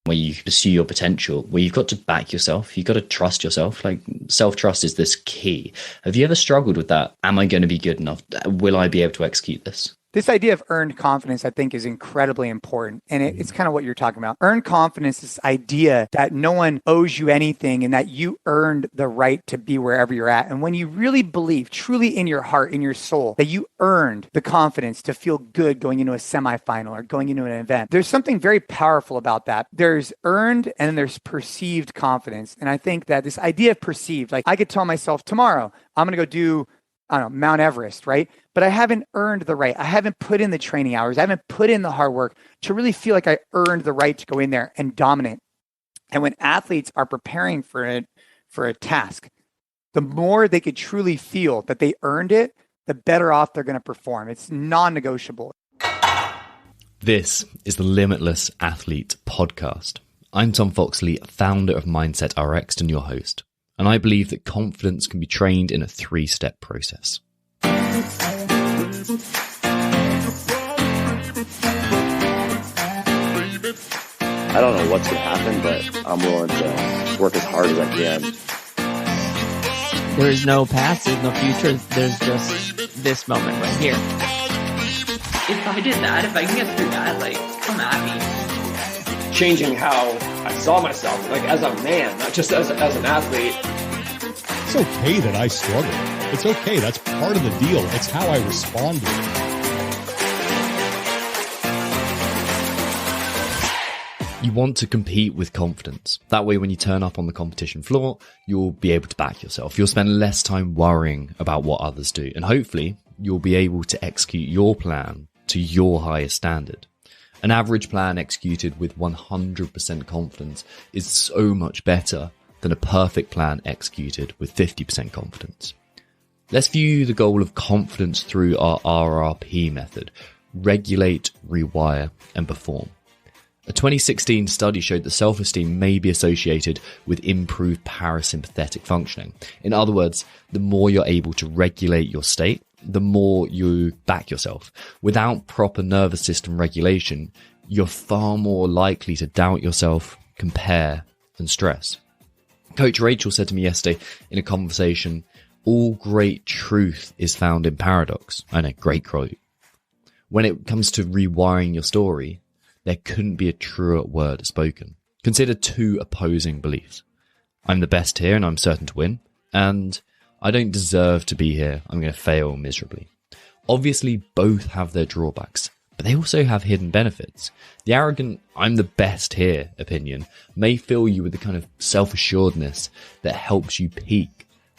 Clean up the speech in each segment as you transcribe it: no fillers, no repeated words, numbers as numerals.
where you pursue your potential, where you've got to back yourself, you've got to trust yourself. Like self-trust is this key. Have you ever struggled with that? Am I going to be good enough? Will I be able to execute this? This idea of earned confidence, I think, is incredibly important. And it's kind of what you're talking about. Earned confidence is this idea that no one owes you anything and that you earned the right to be wherever you're at. And when you really believe, truly in your heart, in your soul, that you earned the confidence to feel good going into a semifinal or going into an event, there's something very powerful about that. There's earned and then there's perceived confidence. And I think that this idea of perceived, like I could tell myself tomorrow, I'm going to go do, I don't know, Mount Everest, right? But I haven't earned the right. I haven't put in the training hours. I haven't put in the hard work to really feel like I earned the right to go in there and dominate. And when athletes are preparing for a task, the more they could truly feel that they earned it, the better off they're going to perform. It's non-negotiable. This is the Limitless Athlete podcast. I'm Tom Foxley, founder of Mindset Rx'd and your host. And I believe that confidence can be trained in a 3-step process. I don't know what's going to happen, but I'm willing to work as hard as I can. There is no past, there's no future, there's just this moment right here. If I did that, if I can get through that, like, come at me. Changing how I saw myself, like as a man, not just as an athlete. It's okay that I struggle. It's okay. That's part of the deal. It's how I respond to it. You want to compete with confidence. That way, when you turn up on the competition floor, you'll be able to back yourself. You'll spend less time worrying about what others do. And hopefully, you'll be able to execute your plan to your highest standard. An average plan executed with 100% confidence is so much better than a perfect plan executed with 50% confidence. Let's view the goal of confidence through our RRP method: regulate, rewire, and perform. A 2016 study showed that self-esteem may be associated with improved parasympathetic functioning. In other words, the more you're able to regulate your state, the more you back yourself. Without proper nervous system regulation, you're far more likely to doubt yourself, compare, and stress. Coach Rachel said to me yesterday in a conversation, all great truth is found in paradox. I know, great quote. When it comes to rewiring your story, there couldn't be a truer word spoken. Consider 2 opposing beliefs. I'm the best here and I'm certain to win. And I don't deserve to be here. I'm going to fail miserably. Obviously, both have their drawbacks, but they also have hidden benefits. The arrogant, I'm the best here opinion may fill you with the kind of self-assuredness that helps you peak.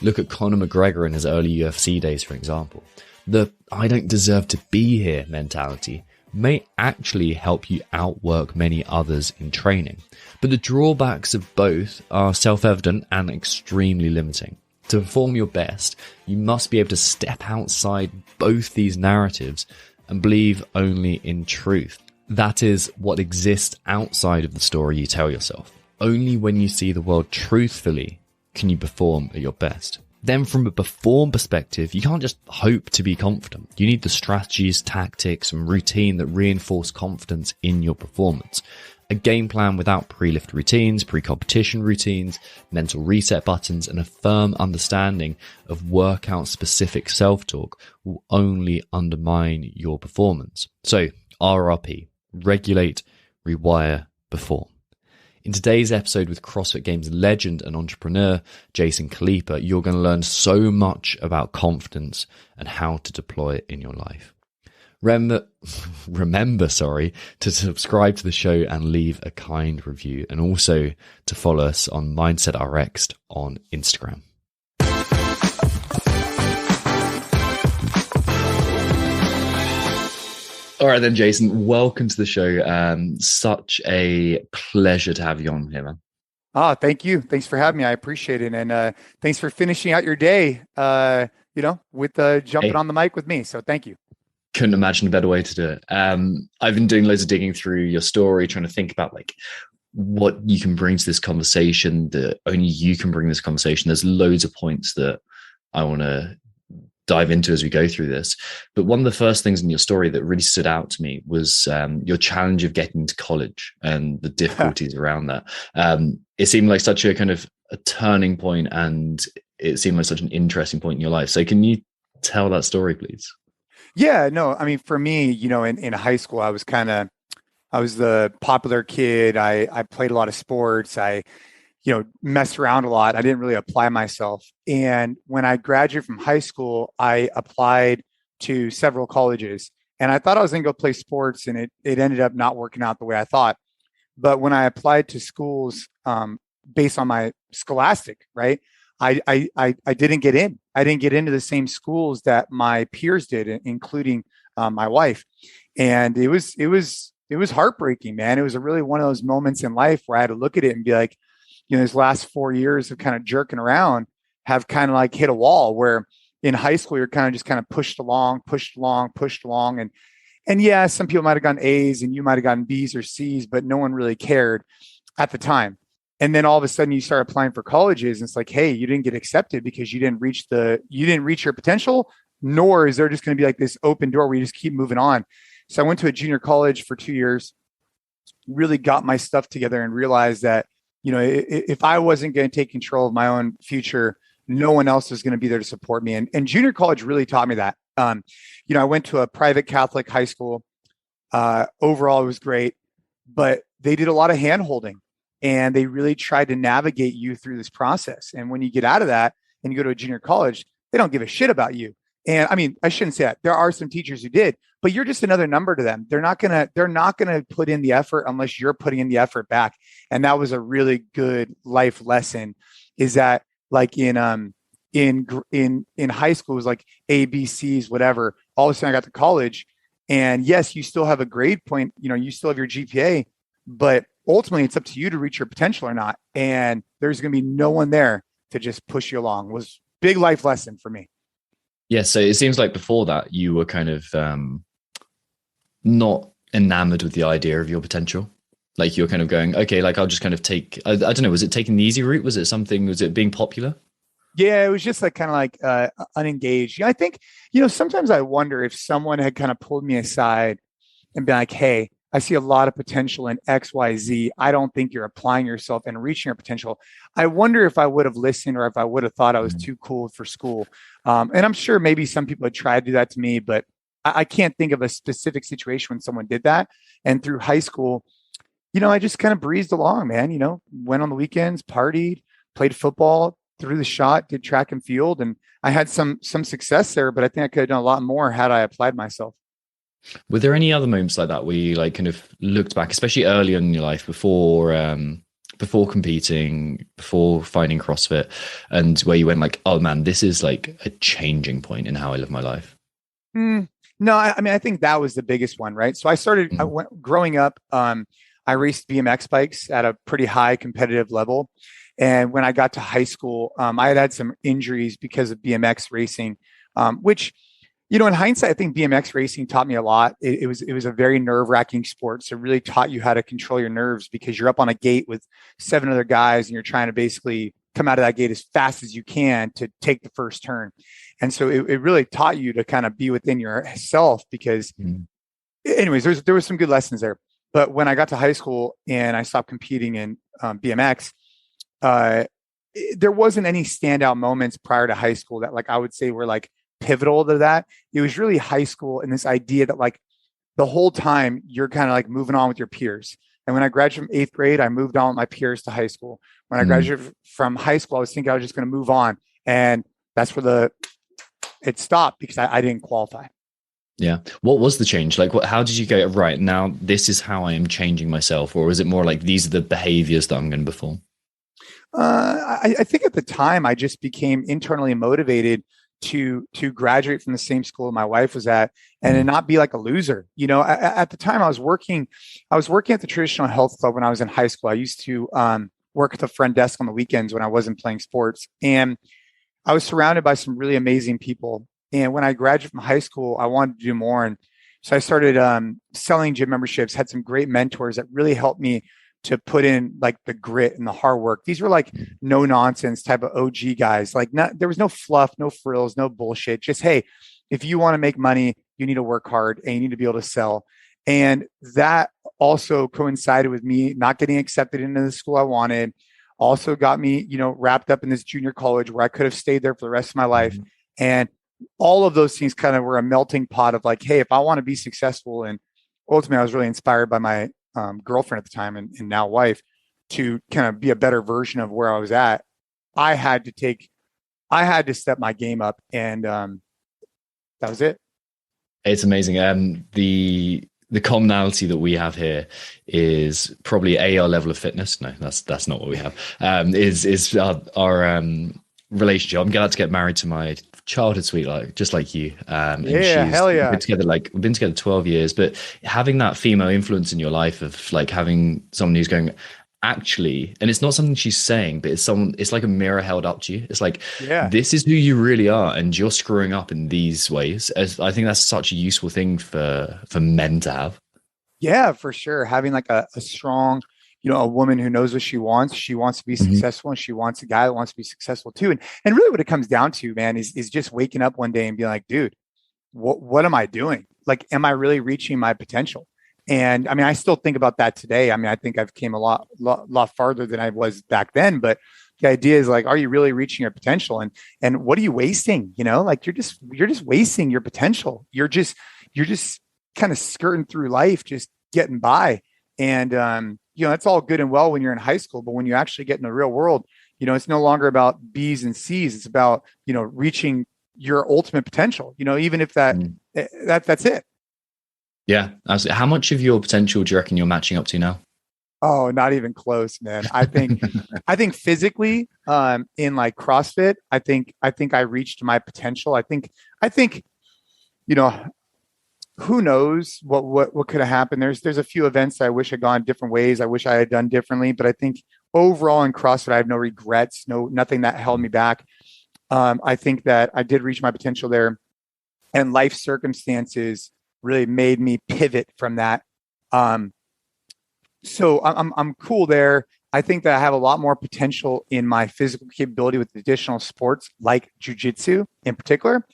Look at Conor McGregor in his early UFC days, for example. The I don't deserve to be here mentality may actually help you outwork many others in training. But the drawbacks of both are self-evident and extremely limiting. To perform your best, you must be able to step outside both these narratives and believe only in truth. That is what exists outside of the story you tell yourself. Only when you see the world truthfully can you perform at your best. Then from a perform perspective, you can't just hope to be confident. You need the strategies, tactics, and routine that reinforce confidence in your performance. A game plan without pre-lift routines, pre-competition routines, mental reset buttons, and a firm understanding of workout-specific self-talk will only undermine your performance. So, RRP, regulate, rewire, perform. In today's episode with CrossFit Games legend and entrepreneur Jason Khalipa, you're going to learn so much about confidence and how to deploy it in your life. Remember, to subscribe to the show and leave a kind review, and also to follow us on Mindset Rx'd on Instagram. All right then, Jason, welcome to the show. Such a pleasure to have you on here, man. Oh, thank you. Thanks for having me. I appreciate it. And thanks for finishing out your day, with jumping on the mic with me. So thank you. Couldn't imagine a better way to do it. I've been doing loads of digging through your story, trying to think about like what you can bring to this conversation that only you can bring this conversation. There's loads of points that I want to dive into as we go through this. But one of the first things in your story that really stood out to me was your challenge of getting to college and the difficulties around that. It seemed like such a kind of a turning point, and it seemed like such an interesting point in your life. So can you tell that story, please? Yeah, no, I mean, for me, in high school, I was the popular kid. I played a lot of sports. I messed around a lot. I didn't really apply myself. And when I graduated from high school, I applied to several colleges, and I thought I was going to go play sports, and it ended up not working out the way I thought. But when I applied to schools based on my scholastic, right, I didn't get in. I didn't get into the same schools that my peers did, including my wife. And it was heartbreaking, man. It was really one of those moments in life where I had to look at it and be like, these last 4 years of kind of jerking around have kind of like hit a wall, where in high school, you're kind of just kind of pushed along. And yeah, some people might've gotten A's and you might've gotten B's or C's, but no one really cared at the time. And then all of a sudden you start applying for colleges, and it's like, hey, you didn't get accepted because you didn't reach your potential, nor is there just going to be like this open door where you just keep moving on. So I went to a junior college for 2 years, really got my stuff together, and realized that, if I wasn't going to take control of my own future, no one else was going to be there to support me. And junior college really taught me that. I went to a private Catholic high school. Overall, it was great, but they did a lot of hand holding, and they really tried to navigate you through this process. And when you get out of that and you go to a junior college, they don't give a shit about you. And I mean, I shouldn't say that. There are some teachers who did, but you're just another number to them. They're not gonna put in the effort unless you're putting in the effort back. And that was a really good life lesson. Is that like in high school, it was like A, B, C's, whatever. All of a sudden, I got to college, and yes, you still have a grade point. You still have your GPA, but ultimately, it's up to you to reach your potential or not. And there's going to be no one there to just push you along. It was a big life lesson for me. Yeah, so it seems like before that you were kind of not enamored with the idea of your potential. Like you were kind of going, okay, like I'll just kind of take, I don't know, was it taking the easy route? Was it being popular? Yeah, it was just like kind of like unengaged. I think, sometimes I wonder if someone had kind of pulled me aside and been like, hey, I see a lot of potential in X, Y, Z. I don't think you're applying yourself and reaching your potential. I wonder if I would have listened, or if I would have thought I was too cool for school. And I'm sure maybe some people had tried to do that to me, but I can't think of a specific situation when someone did that. And through high school, I just kind of breezed along, man. Went on the weekends, partied, played football, threw the shot, did track and field. And I had some success there, but I think I could have done a lot more had I applied myself. Were there any other moments like that where you like kind of looked back, especially early on in your life before competing, before finding CrossFit, and where you went like, oh man, this is like a changing point in how I live my life? No, I mean, I think that was the biggest one, right? So I started growing up. I raced BMX bikes at a pretty high competitive level. And when I got to high school, I had some injuries because of BMX racing, which, in hindsight, I think BMX racing taught me a lot. It was a very nerve-wracking sport. So it really taught you how to control your nerves, because you're up on a gate with 7 other guys and you're trying to basically come out of that gate as fast as you can to take the first turn. And so it really taught you to kind of be within yourself, because anyways, there was some good lessons there. But when I got to high school and I stopped competing in BMX, there wasn't any standout moments prior to high school that like I would say were like pivotal to that. It was really high school and this idea that like the whole time you're kind of like moving on with your peers. And when I graduated from 8th grade, I moved on with my peers to high school. When I graduated from high school, I was thinking I was just going to move on. And that's where it stopped, because I didn't qualify. Yeah. What was the change? Like, how did you go, right now, this is how I am changing myself? Or was it more like, these are the behaviors that I'm going to perform? I think at the time I just became internally motivated to graduate from the same school my wife was at, and to not be like a loser. At the time I was working at the traditional health club when I was in high school. I used to work at the front desk on the weekends when I wasn't playing sports, and I was surrounded by some really amazing people. And when I graduated from high school, I wanted to do more. And so I started selling gym memberships, had some great mentors that really helped me to put in like the grit and the hard work. These were like no nonsense type of OG guys. Like there was no fluff, no frills, no bullshit. Just, hey, if you want to make money, you need to work hard and you need to be able to sell. And that also coincided with me not getting accepted into the school I wanted. Also got me, wrapped up in this junior college where I could have stayed there for the rest of my life. And all of those things kind of were a melting pot of like, hey, if I want to be successful, and ultimately I was really inspired by my girlfriend at the time and now wife to kind of be a better version of where I was at. I had to step my game up, and that was it. It's amazing. The commonality that we have here is probably our level of fitness. No, that's not what we have. Is our relationship. I'm glad to get married to my childhood sweetheart, just like you. Hell yeah. We've been together 12 years, but having that female influence in your life of like having someone who's going, actually, and it's not something she's saying, but it's like a mirror held up to you. It's like, this is who you really are, and you're screwing up in these ways. As I think that's such a useful thing for men to have. Yeah, for sure. Having like a strong, a woman who knows what she wants to be successful, and she wants a guy that wants to be successful too. And really what it comes down to, man, is just waking up one day and being like, dude, what am I doing? Like, am I really reaching my potential? And I mean, I still think about that today. I mean, I think I've came a lot farther than I was back then, but the idea is like, are you really reaching your potential? And what are you wasting? Like you're just wasting your potential. You're just kind of skirting through life, just getting by. And, it's all good and well when you're in high school, but when you actually get in the real world, it's no longer about B's and C's. It's about, reaching your ultimate potential, even if that's it. Yeah. How much of your potential do you reckon you're matching up to now? Oh, not even close, man. I think physically, in like CrossFit, I think I reached my potential. I think, who knows what could have happened. There's a few events that I wish had gone different ways. I wish I had done differently, but I think overall in CrossFit, I have no regrets, nothing that held me back. I think that I did reach my potential there, and life circumstances really made me pivot from that. So I'm cool there. I think that I have a lot more potential in my physical capability with additional sports like jiu-jitsu in particular.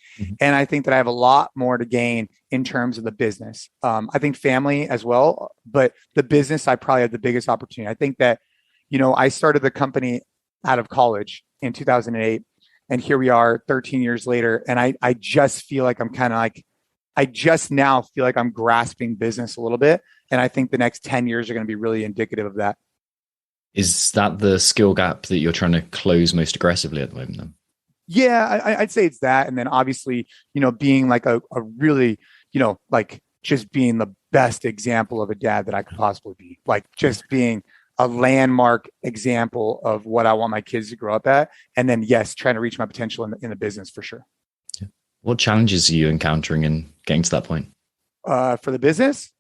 And I think that I have a lot more to gain in terms of the business. I think family as well, but the business, I probably have the biggest opportunity. I think that, I started the company out of college in 2008, and here we are 13 years later. And I just feel like I just now feel like I'm grasping business a little bit. And I think the next 10 years are going to be really indicative of that. Is that the skill gap that you're trying to close most aggressively at the moment then? Yeah, I'd say it's that. And then obviously, being like a really, like just being the best example of a dad that I could possibly be, like just being a landmark example of what I want my kids to grow up at. And then, yes, trying to reach my potential in the business for sure. Yeah. What challenges are you encountering in getting to that point? For the business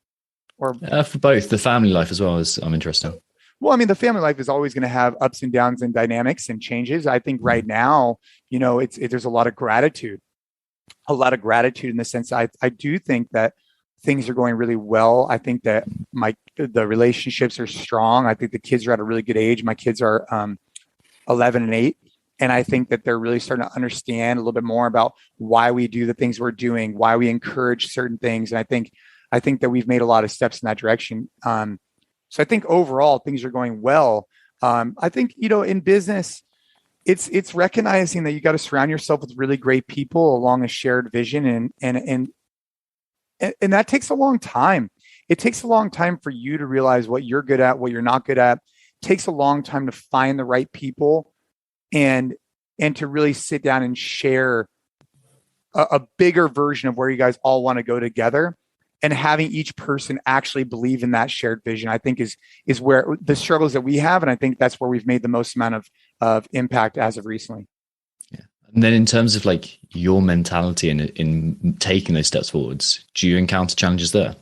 or for both, the family life as well, as I'm interested in. Well, I mean, the family life is always going to have ups and downs and dynamics and changes. I think right now, there's a lot of gratitude in the sense I do think that things are going really well. I think that the relationships are strong. I think the kids are at a really good age. My kids are 11 and 8. And I think that they're really starting to understand a little bit more about why we do the things we're doing, why we encourage certain things. And I think that we've made a lot of steps in that direction. So I think overall things are going well. I think, in business, it's recognizing that you got to surround yourself with really great people along a shared vision. And that takes a long time. It takes a long time for you to realize what you're good at, what you're not good at. It takes a long time to find the right people and to really sit down and share a bigger version of where you guys all want to go together. And having each person actually believe in that shared vision, I think is where the struggles that we have. And I think that's where we've made the most amount of impact as of recently. Yeah. And then in terms of like your mentality in taking those steps forwards, do you encounter challenges there?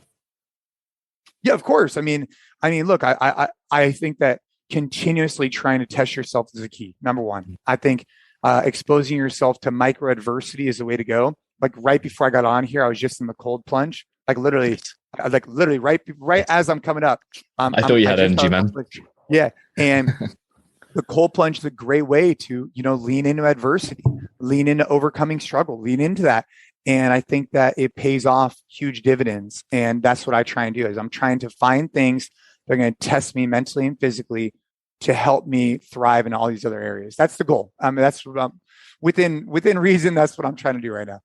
Yeah, of course. I mean, look, I think that continuously trying to test yourself is the key. Number one, I think exposing yourself to micro adversity is the way to go. Like right before I got on here, I was just in the cold plunge. Like literally, I like literally right as I'm coming up. I thought you had energy, man. Yeah. And the cold plunge is a great way to, lean into adversity, lean into overcoming struggle, lean into that. And I think that it pays off huge dividends. And that's what I try and do is I'm trying to find things that are going to test me mentally and physically to help me thrive in all these other areas. That's the goal. I mean, that's what within reason. That's what I'm trying to do right now.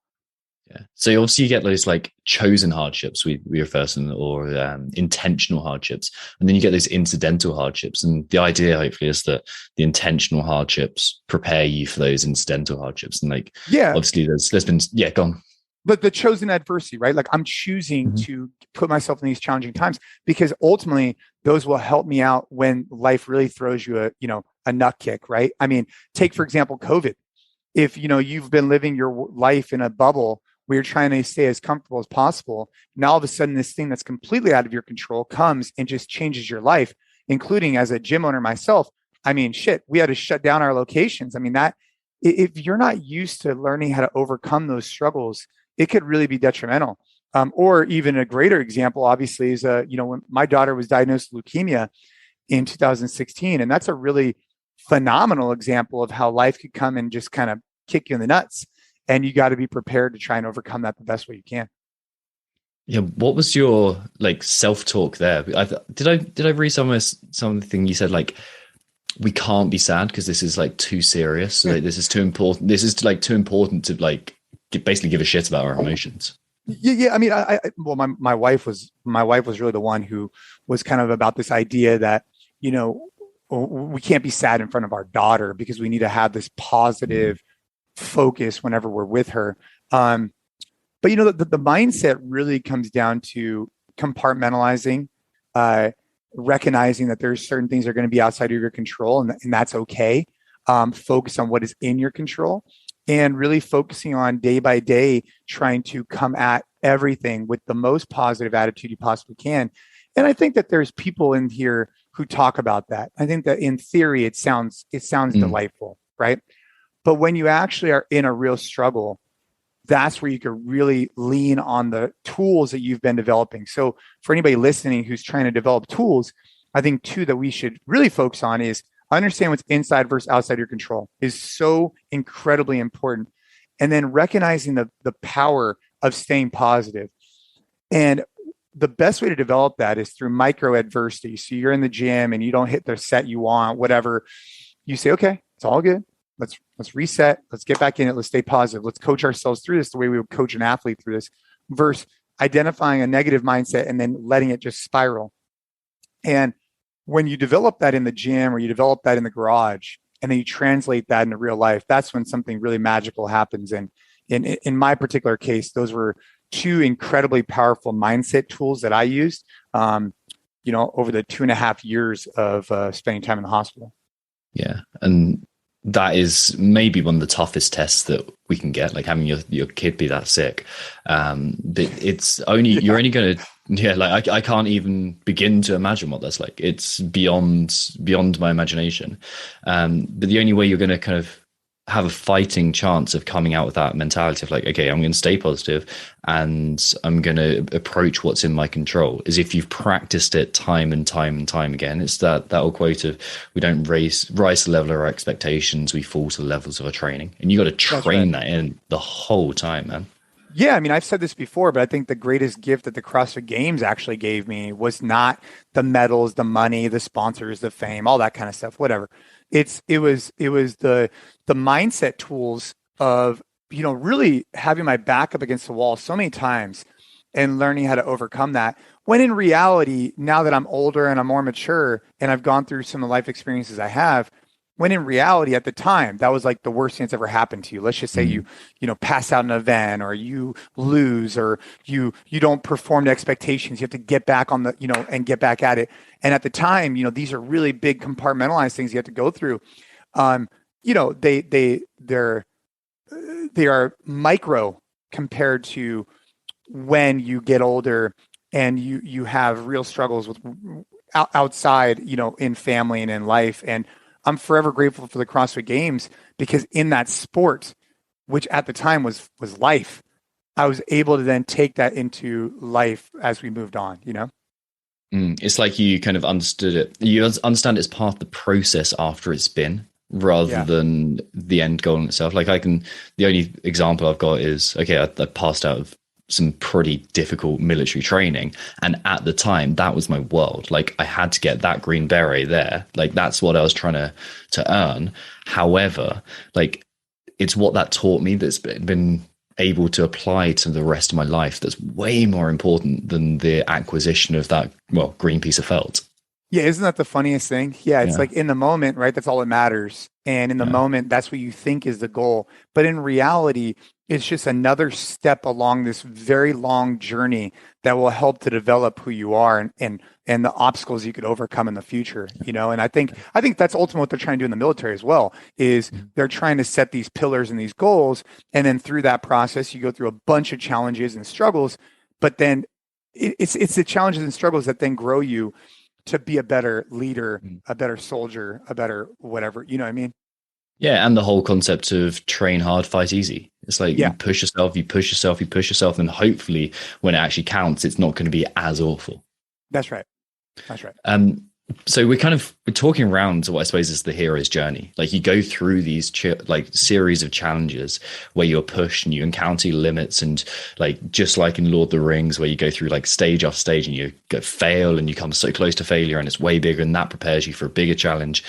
Yeah. So obviously you get those like chosen hardships we refer to them, or intentional hardships, and then you get those incidental hardships. And the idea, hopefully, is that the intentional hardships prepare you for those incidental hardships. And like, obviously, there's been gone. But the chosen adversity, right? Like I'm choosing to put myself in these challenging times because ultimately those will help me out when life really throws you a nut kick, right? I mean, take for example COVID. If you've been living your life in a bubble, we're trying to stay as comfortable as possible. Now, all of a sudden, this thing that's completely out of your control comes and just changes your life, including as a gym owner myself. I mean, shit, we had to shut down our locations. I mean, that if you're not used to learning how to overcome those struggles, it could really be detrimental. Or even a greater example, obviously, is when my daughter was diagnosed with leukemia in 2016, and that's a really phenomenal example of how life could come and just kind of kick you in the nuts. And you got to be prepared to try and overcome that the best way you can. Yeah. What was your like self-talk there? Did I read something you said like, we can't be sad because this is like too serious. Like, this is too important. This is like too important to like basically give a shit about our emotions. Yeah. I mean, my wife was really the one who was kind of about this idea that, we can't be sad in front of our daughter because we need to have this positive focus whenever we're with her. But the mindset really comes down to compartmentalizing, recognizing that there's certain things that are going to be outside of your control, and that's okay. Focus on what is in your control, and really focusing on day by day, trying to come at everything with the most positive attitude you possibly can. And I think that there's people in here who talk about that. I think that in theory, it sounds delightful, right? But when you actually are in a real struggle, that's where you can really lean on the tools that you've been developing. So for anybody listening who's trying to develop tools, I think too that we should really focus on is understand what's inside versus outside your control is so incredibly important. And then recognizing the power of staying positive. And the best way to develop that is through micro adversity. So you're in the gym and you don't hit the set you want, whatever. You say, okay, it's all good. Let's reset. Let's get back in it. Let's stay positive. Let's coach ourselves through this the way we would coach an athlete through this, versus identifying a negative mindset and then letting it just spiral. And when you develop that in the gym or you develop that in the garage and then you translate that into real life, that's when something really magical happens. And in my particular case, those were two incredibly powerful mindset tools that I used, over the 2.5 years of spending time in the hospital. Yeah. And that is maybe one of the toughest tests that we can get, like having your kid be that sick. It's only, you're only going to, like I can't even begin to imagine what that's like. It's beyond my imagination. But the only way you're going to kind of have a fighting chance of coming out with that mentality of like, okay, I'm going to stay positive and I'm going to approach what's in my control, is if you've practiced it time and time and time again. It's that old quote of, we don't rise to the level of our expectations, we fall to the levels of our training. And you got to train that in the whole time, man. Yeah, I mean, I've said this before, but I think the greatest gift that the CrossFit Games actually gave me was not the medals, the money, the sponsors, the fame, all that kind of stuff, whatever. It was the mindset tools of, really having my back up against the wall so many times and learning how to overcome that. When in reality, now that I'm older and I'm more mature and I've gone through some of the life experiences I have, when in reality at the time, that was like the worst thing that's ever happened to you. Let's just say you pass out an event, or you lose, or you don't perform to expectations. You have to get back on the, and get back at it. And at the time, these are really big compartmentalized things you have to go through. They are micro compared to when you get older and you have real struggles with outside, in family and in life. And I'm forever grateful for the CrossFit Games, because in that sport, which at the time was life, I was able to then take that into life as we moved on, It's like you kind of understood it. You understand it's part of the process after it's been, rather than the end goal in itself. Like the only example I've got is, okay, I passed out of some pretty difficult military training. And at the time, that was my world. Like, I had to get that green beret there. Like, that's what I was trying to earn. However, like, it's what that taught me that's been able to apply to the rest of my life that's way more important than the acquisition of that, well, green piece of felt. Yeah, isn't that the funniest thing? Yeah, it's like in the moment, right? That's all that matters. And in the moment, that's what you think is the goal. But in reality, it's just another step along this very long journey that will help to develop who you are and the obstacles you could overcome in the future, And I think that's ultimately what they're trying to do in the military as well, is they're trying to set these pillars and these goals. And then through that process, you go through a bunch of challenges and struggles, but then it's the challenges and struggles that then grow you to be a better leader, a better soldier, a better whatever, you know what I mean? Yeah, and the whole concept of train hard, fight easy. It's like you push yourself, you push yourself, you push yourself, and hopefully when it actually counts, it's not going to be as awful. That's right. That's right. So we're talking around what I suppose is the hero's journey. Like, you go through these series of challenges where you're pushed and you encounter limits, and like, just like in Lord of the Rings, where you go through like stage after stage and you fail and you come so close to failure and it's way bigger, and that prepares you for a bigger challenge.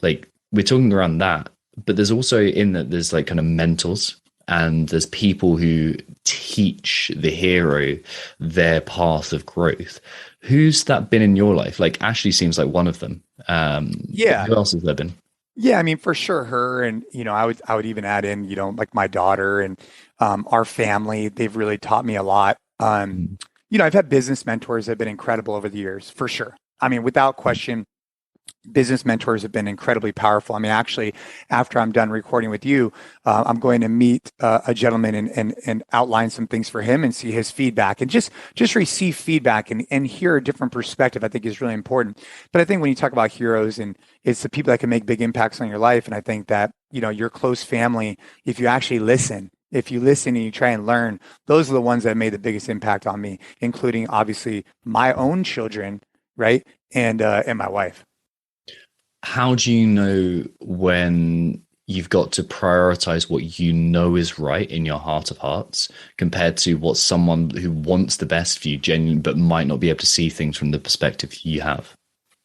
Like, we're talking around that, but there's also in that there's like kind of mentors, and there's people who teach the hero their path of growth. Who's that been in your life? Like, Ashley seems like one of them. Who else has there been? Yeah, I mean, for sure, her, and I would even add in, like my daughter and our family. They've really taught me a lot. I've had business mentors that have been incredible over the years, for sure. I mean, without question, business mentors have been incredibly powerful. I mean, actually, after I'm done recording with you, I'm going to meet a gentleman and outline some things for him and see his feedback, and just receive feedback and hear a different perspective. I think is really important. But I think when you talk about heroes, and it's the people that can make big impacts on your life, and I think that your close family, if you actually listen. If you listen and you try and learn, those are the ones that made the biggest impact on me, including obviously my own children, right, and my wife. How do you know when you've got to prioritize what you know is right in your heart of hearts compared to what someone who wants the best for you genuinely but might not be able to see things from the perspective you have?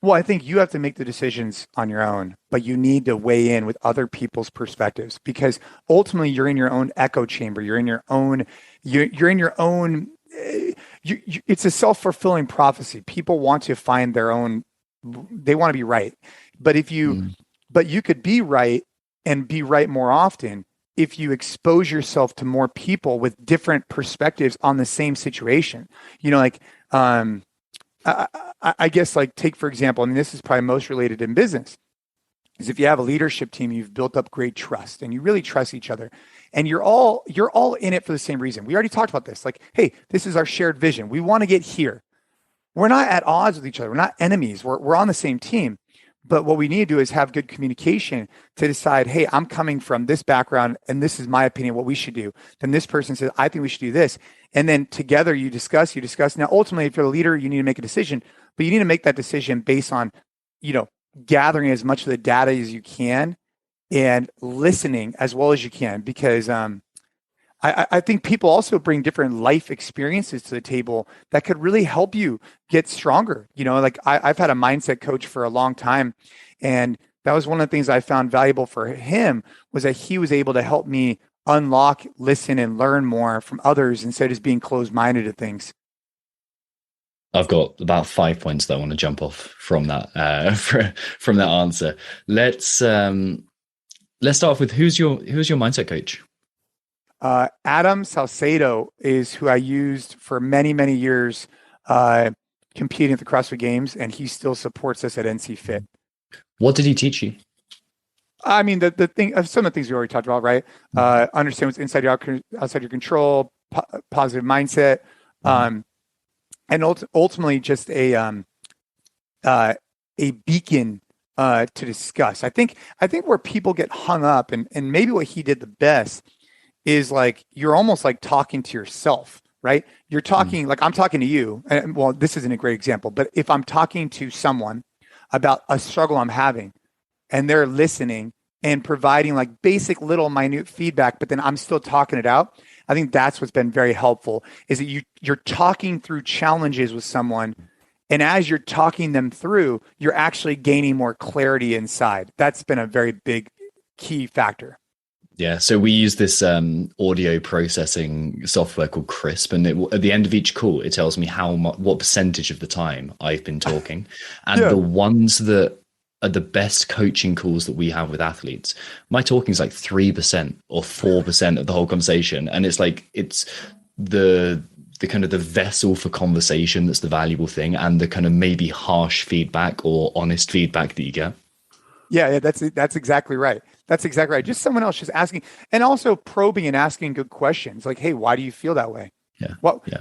Well, I think you have to make the decisions on your own, but you need to weigh in with other people's perspectives, because ultimately you're in your own echo chamber. You're in your own, it's a self-fulfilling prophecy. People want to find their own, they want to be right. But but you could be right and be right more often if you expose yourself to more people with different perspectives on the same situation. I guess, like, take, for example, and this is probably most related in business, is if you have a leadership team, you've built up great trust and you really trust each other, and you're all in it for the same reason. We already talked about this. Like, hey, this is our shared vision. We want to get here. We're not at odds with each other. We're not enemies. We're on the same team. But what we need to do is have good communication to decide, hey, I'm coming from this background and this is my opinion, what we should do. Then this person says, I think we should do this. And then together you discuss. Now, ultimately, if you're a leader, you need to make a decision, but you need to make that decision based on, gathering as much of the data as you can and listening as well as you can, because I think people also bring different life experiences to the table that could really help you get stronger. Like I've had a mindset coach for a long time, and that was one of the things I found valuable for him, was that he was able to help me unlock, listen, and learn more from others instead of just being closed-minded to things. I've got about 5 points that I want to jump off from that from that answer. Let's start off with who's your mindset coach? Adam Salcedo is who I used for many, many years competing at the CrossFit Games, and he still supports us at NC Fit. What did he teach you? I mean, the thing of some of the things we already talked about, right? Understand what's outside your control, positive mindset, and ultimately just a beacon to discuss. I think where people get hung up, and maybe what he did the best, is like, you're almost like talking to yourself, right? You're talking like I'm talking to you. And well, this isn't a great example, but if I'm talking to someone about a struggle I'm having and they're listening and providing like basic little minute feedback, but then I'm still talking it out. I think that's what's been very helpful is that you're talking through challenges with someone. And as you're talking them through, you're actually gaining more clarity inside. That's been a very big key factor. Yeah, so we use this audio processing software called Crisp, and at the end of each call, it tells me what percentage of the time I've been talking, and the ones that are the best coaching calls that we have with athletes, my talking is like 3% or 4% of the whole conversation, and it's like it's the kind of the vessel for conversation that's the valuable thing, and the kind of maybe harsh feedback or honest feedback that you get. Yeah, that's exactly right. That's exactly right. Just someone else just asking, and also probing and asking good questions like, hey, why do you feel that way? Yeah.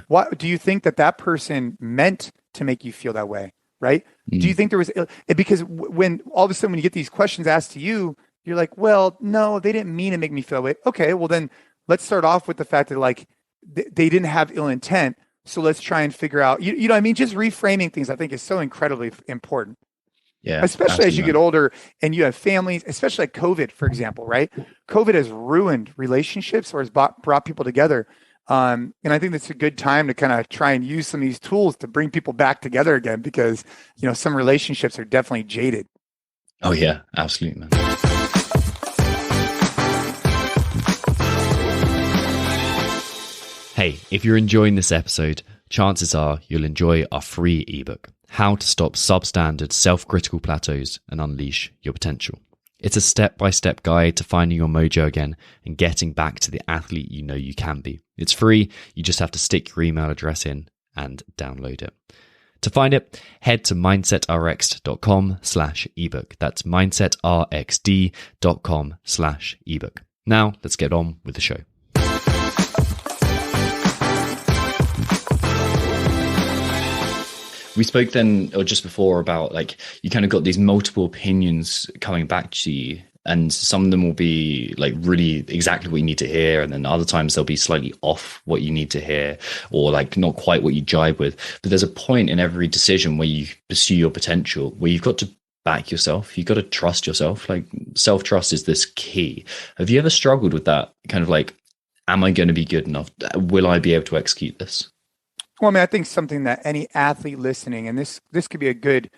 What do you think that person meant to make you feel that way? Right. Do you think there was, because when all of a sudden when you get these questions asked to you, you're like, well, no, they didn't mean to make me feel that way. Okay, well then let's start off with the fact that like they didn't have ill intent. So let's try and figure out, you know what I mean? Just reframing things I think is so incredibly important. Yeah, especially as you get older and you have families, especially like COVID, for example, right? COVID has ruined relationships or has brought people together. And I think that's a good time to kind of try and use some of these tools to bring people back together again, because, you know, some relationships are definitely jaded. Oh yeah, absolutely, man. Hey, if you're enjoying this episode, chances are you'll enjoy our free ebook, How to Stop Substandard Self-Critical Plateaus and Unleash Your Potential. It's a step-by-step guide to finding your mojo again and getting back to the athlete you know you can be. It's free. You just have to stick your email address in and download it. To find it, head to mindsetrxd.com/ebook. That's mindsetrxd.com/ebook. Now, let's get on with the show. We spoke then, or just before, about like you kind of got these multiple opinions coming back to you, and some of them will be like really exactly what you need to hear, and then other times they'll be slightly off what you need to hear, or like not quite what you jive with. But there's a point in every decision where you pursue your potential, where you've got to back yourself. You've got to trust yourself. Like self-trust is this key. Have you ever struggled with that kind of like, am I going to be good enough? Will I be able to execute this? Well, I mean, I think something that any athlete listening, and this could be a good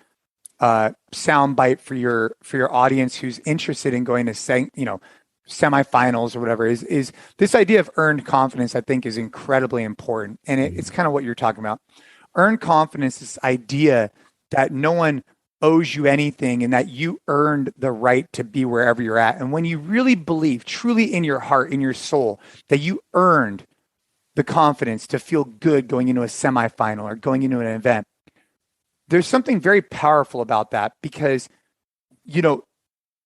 sound bite for your audience who's interested in going to semifinals or whatever, is this idea of earned confidence. I think is incredibly important, and it's kind of what you're talking about. Earned confidence is this idea that no one owes you anything, and that you earned the right to be wherever you're at. And when you really believe, truly in your heart, in your soul, that you earned the confidence to feel good going into a semifinal or going into an event, there's something very powerful about that, because, you know,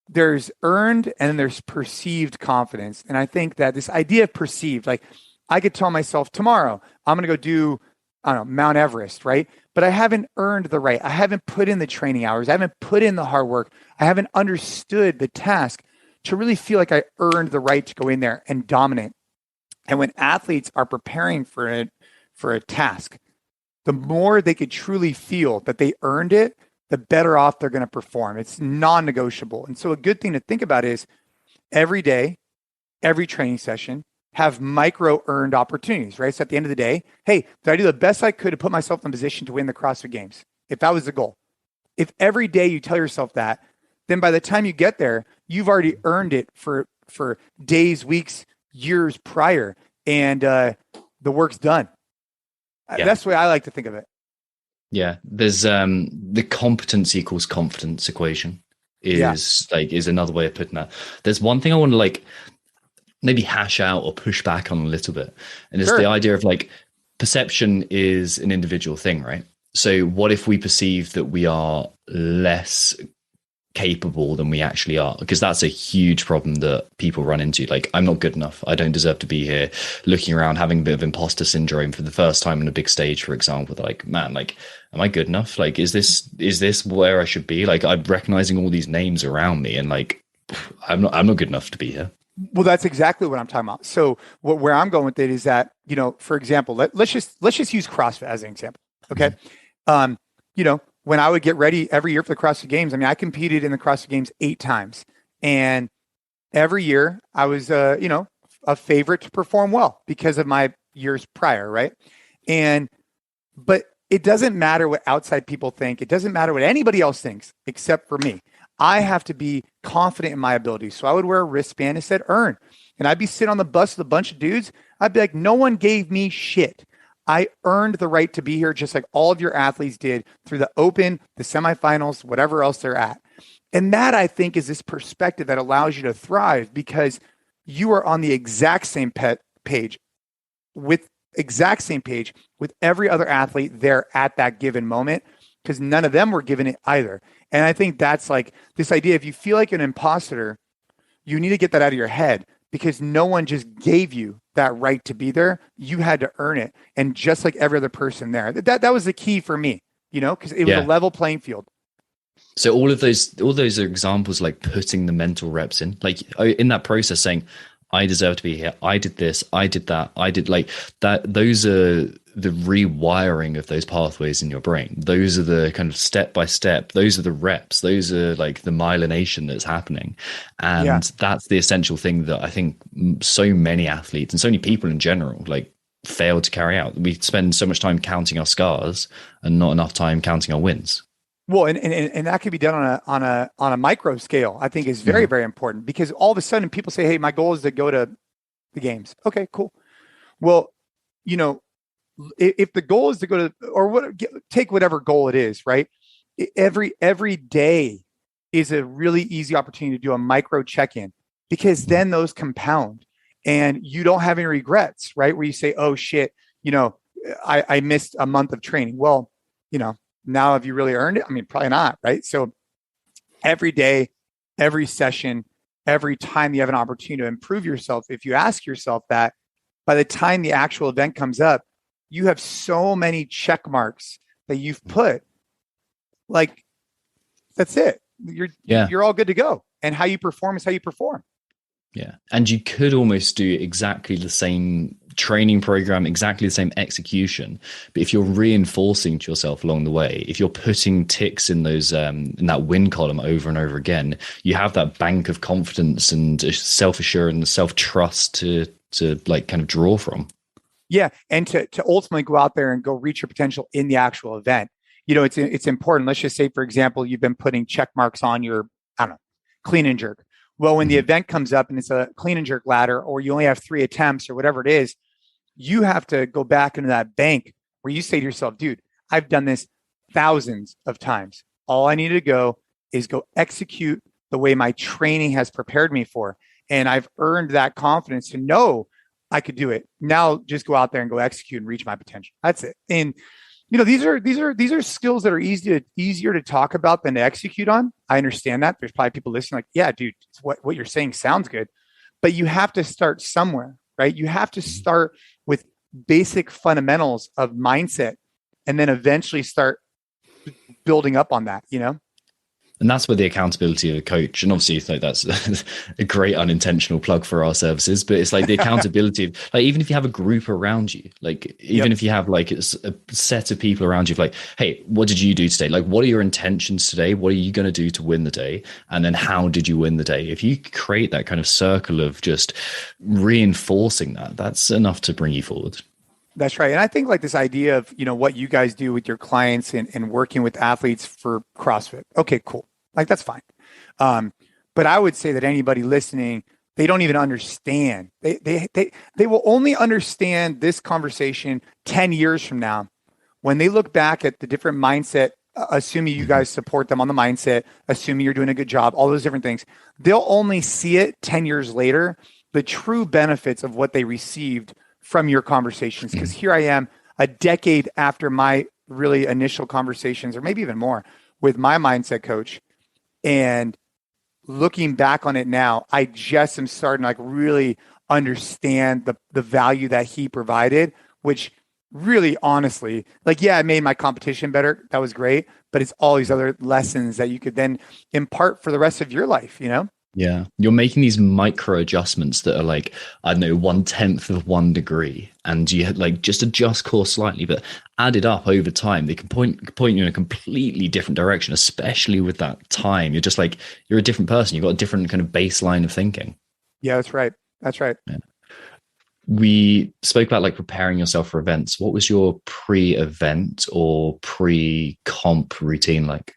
there's earned and then there's perceived confidence. And I think that this idea of perceived, like I could tell myself tomorrow, I'm going to go do, I don't know, Mount Everest, right? But I haven't earned the right. I haven't put in the training hours. I haven't put in the hard work. I haven't understood the task to really feel like I earned the right to go in there and dominate. And when athletes are preparing for a task, the more they could truly feel that they earned it, the better off they're going to perform. It's non-negotiable. And so a good thing to think about is every day, every training session, have micro earned opportunities, right? So at the end of the day, hey, did I do the best I could to put myself in a position to win the CrossFit Games? If that was the goal. If every day you tell yourself that, then by the time you get there, you've already earned it for days, weeks, years prior, and the work's done. Yeah. That's the way I like to think of it. Yeah, there's the competency equals confidence equation is another way of putting that. There's one thing I want to like maybe hash out or push back on a little bit, and it's the idea of like perception is an individual thing, right? So what if we perceive that we are less capable than we actually are? Because that's a huge problem that people run into. Like, I'm not good enough. I don't deserve to be here. Looking around, having a bit of imposter syndrome for the first time on a big stage, for example. They're like, man, like, am I good enough? Like, is this where I should be? Like, I'm recognizing all these names around me, and like, I'm not good enough to be here. Well, that's exactly what I'm talking about. So where I'm going with it is that, for example, let's just use CrossFit as an example. Okay. When I would get ready every year for the CrossFit Games, I competed in the CrossFit Games 8 times. And every year I was, a favorite to perform well because of my years prior. Right. But it doesn't matter what outside people think. It doesn't matter what anybody else thinks, except for me. I have to be confident in my abilities. So I would wear a wristband that said earn. And I'd be sitting on the bus with a bunch of dudes. I'd be like, no one gave me shit. I earned the right to be here, just like all of your athletes did through the open, the semifinals, whatever else they're at. And that, I think, is this perspective that allows you to thrive because you are on the exact same page with every other athlete there at that given moment, because none of them were given it either. And I think that's like this idea. If you feel like an imposter, you need to get that out of your head because no one just gave you that right to be there. You had to earn it. And just like every other person there, that was the key for me, because it was a level playing field. So all those are examples, like putting the mental reps in, like in that process saying, I deserve to be here. I did this. I did that. I did like that. Those are the rewiring of those pathways in your brain. Those are the kind of step by step. Those are the reps. Those are like the myelination that's happening. And that's the essential thing that I think so many athletes and so many people in general, like, fail to carry out. We spend so much time counting our scars and not enough time counting our wins. Well, and that could be done on a micro scale. I think is very, very important because all of a sudden people say, "Hey, my goal is to go to the games." Okay, cool. Well, if the goal is to go to take whatever goal it is, right? Every day is a really easy opportunity to do a micro check-in because then those compound and you don't have any regrets, right? Where you say, "Oh shit, I missed a month of training." Well, now have you really earned it? Probably not, right? So every day, every session, every time you have an opportunity to improve yourself, if you ask yourself that, by the time the actual event comes up, you have so many check marks that you've put. Like, that's it. You're all good to go. And how you perform is how you perform. Yeah. And you could almost do exactly the same training program, exactly the same execution. But if you're reinforcing to yourself along the way, if you're putting ticks in those in that win column over and over again, you have that bank of confidence and self-assurance, self-trust to like kind of draw from. Yeah. And to ultimately go out there and go reach your potential in the actual event. It's important. Let's just say, for example, you've been putting check marks on your, clean and jerk. Well, when the event comes up and it's a clean and jerk ladder, or you only have 3 attempts or whatever it is, you have to go back into that bank where you say to yourself, dude, I've done this thousands of times. All I need to go is go execute the way my training has prepared me for. And I've earned that confidence to know I could do it. Now just go out there and go execute and reach my potential. That's it. And these are skills that are easier to talk about than to execute on. I understand that. There's probably people listening like, yeah, dude, what you're saying sounds good, but you have to start somewhere, right? You have to start with basic fundamentals of mindset and then eventually start building up on that, And that's where the accountability of a coach, and obviously like that's a great unintentional plug for our services, but it's like the accountability of, like, even if you have a group around you, like even if you have like a set of people around you, like, hey, what did you do today? Like, what are your intentions today? What are you going to do to win the day? And then how did you win the day? If you create that kind of circle of just reinforcing that, that's enough to bring you forward. That's right. And I think like this idea of, what you guys do with your clients and working with athletes for CrossFit. Okay, cool. Like, that's fine. But I would say that anybody listening, they don't even understand. They will only understand this conversation 10 years from now when they look back at the different mindset, assuming you guys support them on the mindset, assuming you're doing a good job, all those different things. They'll only see it 10 years later, the true benefits of what they received from your conversations. Because here I am a decade after my really initial conversations, or maybe even more, with my mindset coach. And looking back on it now, I just am starting to like really understand the value that he provided, which really honestly, like, yeah, it made my competition better. That was great. But it's all these other lessons that you could then impart for the rest of your life, Yeah. You're making these micro adjustments that are like, I don't know, 1/10 of 1 degree. And you like just adjust course slightly, but added up over time, they can point you in a completely different direction, especially with that time. You're just like, you're a different person. You've got a different kind of baseline of thinking. Yeah, that's right. That's right. Yeah. We spoke about like preparing yourself for events. What was your pre-event or pre-comp routine like?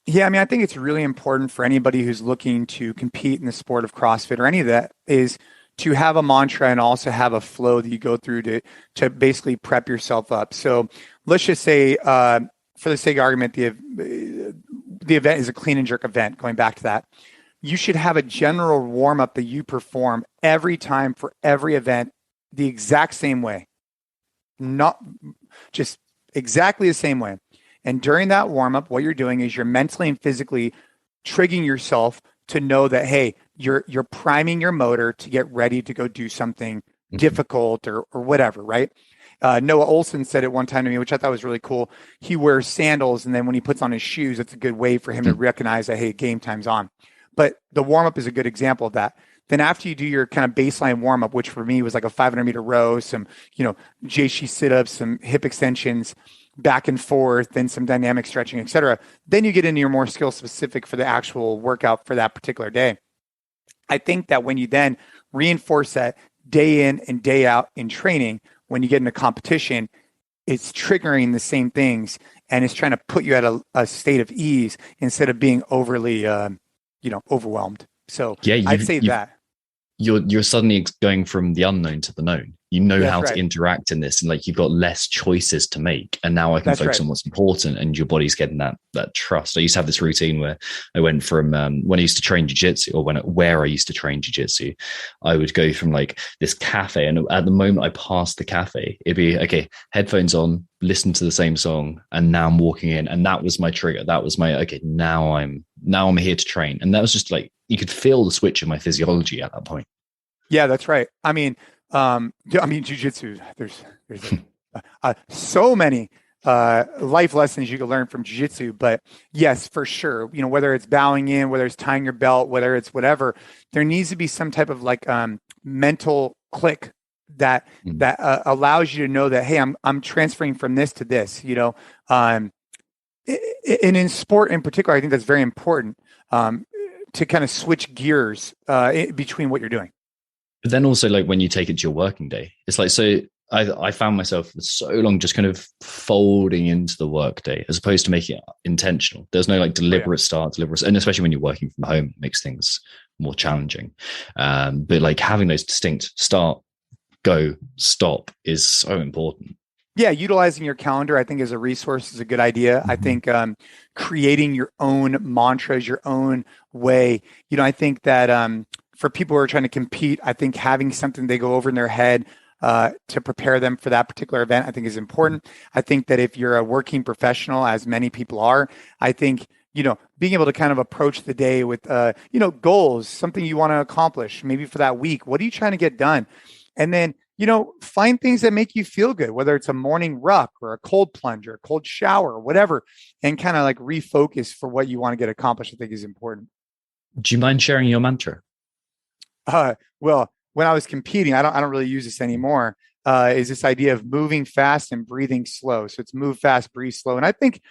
Yeah, I mean, I think it's really important for anybody who's looking to compete in the sport of CrossFit or any of that is to have a mantra and also have a flow that you go through to basically prep yourself up. So let's just say, for the sake of argument, the event is a clean and jerk event. Going back to that, you should have a general warm up that you perform every time for every event the exact same way, not just exactly the same way. And during that warm up, what you're doing is you're mentally and physically triggering yourself to know that, hey, you're priming your motor to get ready to go do something difficult or whatever, right? Noah Olson said it one time to me, which I thought was really cool. He wears sandals, and then when he puts on his shoes, it's a good way for him to recognize that, hey, game time's on. But the warm up is a good example of that. Then after you do your kind of baseline warm up, which for me was like a 500-meter row, some JC sit-ups, some hip extensions, back and forth, then some dynamic stretching, et cetera. Then you get into your more skill specific for the actual workout for that particular day. I think that when you then reinforce that day in and day out in training, when you get into competition, it's triggering the same things and it's trying to put you at a state of ease instead of being overly, overwhelmed. So yeah, I'd say that. You're suddenly going from the unknown to the known. You know how to interact in this, and like you've got less choices to make. And now I can focus on what's important, and your body's getting that trust. I used to have this routine where I went from when I used to train jiu-jitsu, or where I used to train jiu-jitsu, I would go from like this cafe, and at the moment I passed the cafe, it'd be okay, headphones on, listen to the same song, and now I'm walking in, and that was my trigger. That was my now I'm here to train, and that was just like you could feel the switch in my physiology at that point. Yeah, that's right. I mean, jiu-jitsu, there's so many life lessons you can learn from jiu-jitsu, but yes, for sure, whether it's bowing in, whether it's tying your belt, whether it's whatever, there needs to be some type of like mental click that allows you to know that, hey, I'm transferring from this to this, and in sport in particular, I think that's very important to kind of switch gears between what you're doing. But then also, like when you take it to your working day, it's like, so I found myself for so long just kind of folding into the work day as opposed to making it intentional. There's no like deliberate start, and especially when you're working from home, it makes things more challenging. But like having those distinct start, go, stop is so important. Yeah, utilizing your calendar, I think, as a resource is a good idea. I think creating your own mantras, your own way. I think that for people who are trying to compete, I think having something they go over in their head to prepare them for that particular event, I think is important. I think that if you're a working professional, as many people are, I think, being able to kind of approach the day with, goals, something you want to accomplish, maybe for that week. What are you trying to get done? And then, find things that make you feel good, whether it's a morning ruck or a cold plunge or a cold shower, or whatever, and kind of like refocus for what you want to get accomplished, I think is important. Do you mind sharing your mantra? Well, when I was competing, I don't really use this anymore, is this idea of moving fast and breathing slow. So it's move fast, breathe slow. And I think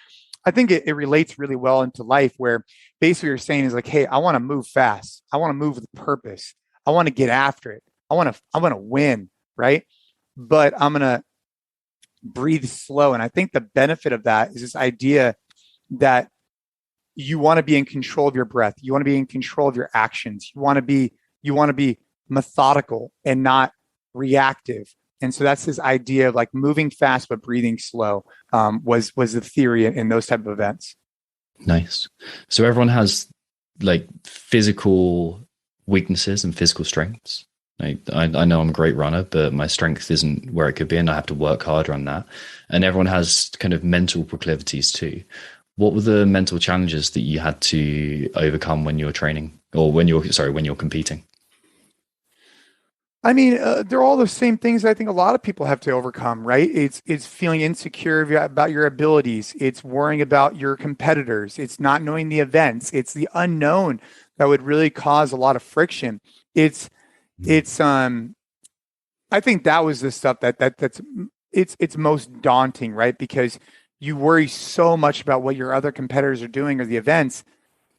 it relates really well into life, where basically what you're saying is like, hey, I want to move fast. I want to move with purpose. I want to get after it. I want to win, right? But I'm going to breathe slow. And I think the benefit of that is this idea that you want to be in control of your breath. You want to be in control of your actions. You want to be methodical and not reactive. And so that's this idea of like moving fast but breathing slow was the theory in those type of events. Nice. So everyone has like physical weaknesses and physical strengths. I know I'm a great runner, but my strength isn't where it could be, and I have to work harder on that. And everyone has kind of mental proclivities too. What were the mental challenges that you had to overcome when you're training, or when you're competing? I mean, they're all the same things I think a lot of people have to overcome, right? It's feeling insecure about your abilities. It's worrying about your competitors. It's not knowing the events. It's the unknown that would really cause a lot of friction. It's I think that was the stuff it's most daunting, right? Because you worry so much about what your other competitors are doing or the events.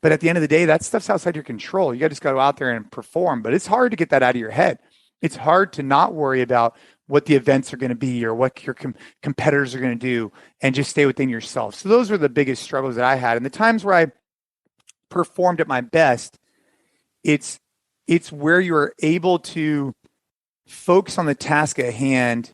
But at the end of the day, that stuff's outside your control. You just got to go out there and perform. But it's hard to get that out of your head. It's hard to not worry about what the events are going to be or what your competitors are going to do and just stay within yourself. So those were the biggest struggles that I had. And the times where I performed at my best, it's where you're able to focus on the task at hand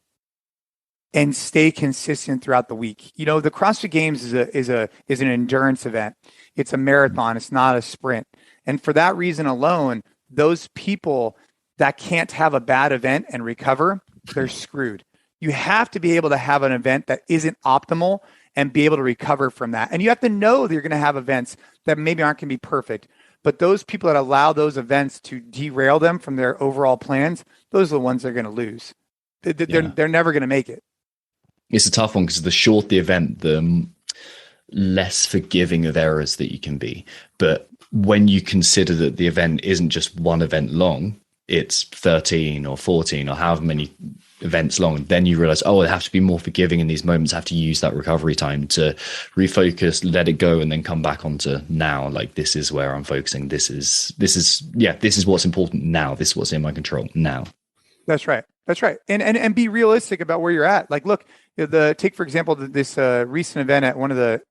and stay consistent throughout the week. You know, the CrossFit Games is an endurance event. It's a marathon. It's not a sprint. And for that reason alone, those people that can't have a bad event and recover, they're screwed. You have to be able to have an event that isn't optimal and be able to recover from that. And you have to know that you're going to have events that maybe aren't going to be perfect. But those people that allow those events to derail them from their overall plans, those are the ones that are going to lose. They're never going to make it. It's a tough one because the shorter the event, the less forgiving of errors that you can be. But when you consider that the event isn't just one event long, it's 13 or 14 or however many events long, then you realize, I have to be more forgiving in these moments. I have to use that recovery time to refocus, let it go, and then come back onto now. Like, this is where I'm focusing. This is what's important now. This is what's in my control now. That's right. And be realistic about where you're at. Like, look, take for example this recent event at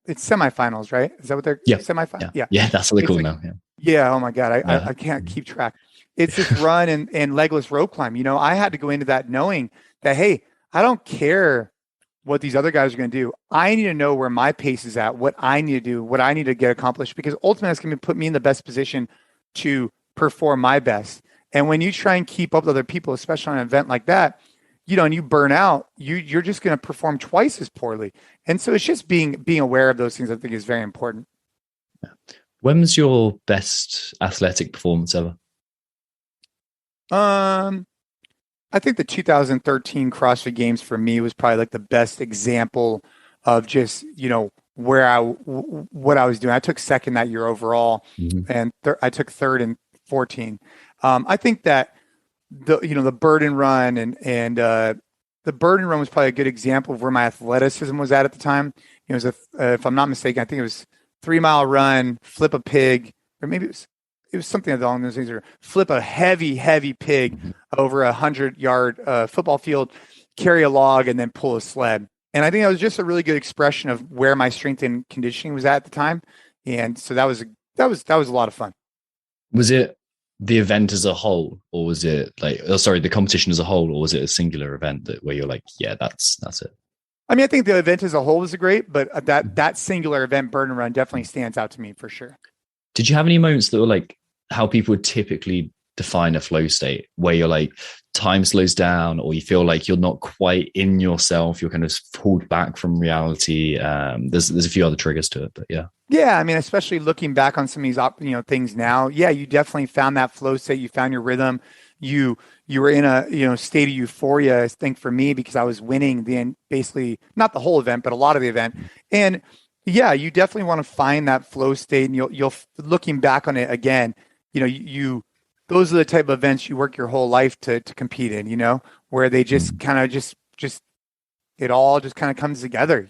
it's semifinals, right? Is that what they're semifinals? Yeah, that's what they call now. Yeah. Oh my God, I can't keep track. It's this run and legless rope climb. You know, I had to go into that knowing that, hey, I don't care what these other guys are going to do. I need to know where my pace is at, what I need to do, what I need to get accomplished, because ultimately it's going to put me in the best position to perform my best. And when you try and keep up with other people, especially on an event like that, you know, and you burn out, you're just going to perform twice as poorly. And so it's just being aware of those things, I think, is very important. When was your best athletic performance ever? I think the 2013 CrossFit Games for me was probably like the best example of just, you know, what I was doing. I took second that year overall, and I took third in 14. I think that the burden run and the burden run was probably a good example of where my athleticism was at the time. It was if I'm not mistaken, I think it was 3-mile run, flip a pig, or maybe it was something along those things, or flip a heavy pig over 100-yard football field, carry a log, and then pull a sled. And I think that was just a really good expression of where my strength and conditioning was at the time. And so that was a lot of fun. Was it the event as a whole, or was it the competition as a whole, or was it a singular event where you're like, yeah, that's it? I mean, I think the event as a whole was great, but that singular event, burden run, definitely stands out to me for sure. Did you have any moments that were like how people would typically define a flow state, where you're like, time slows down, or you feel like you're not quite in yourself, you're kind of pulled back from reality? There's a few other triggers to it, but yeah. Yeah, I mean, especially looking back on some of these things now, yeah, you definitely found that flow state. You found your rhythm. You were in a state of euphoria, I think, for me, because I was winning basically not the whole event, but a lot of the event. And yeah, you definitely want to find that flow state, and you'll looking back on it again, those are the type of events you work your whole life to compete in, where they just kind of just it all just kind of comes together,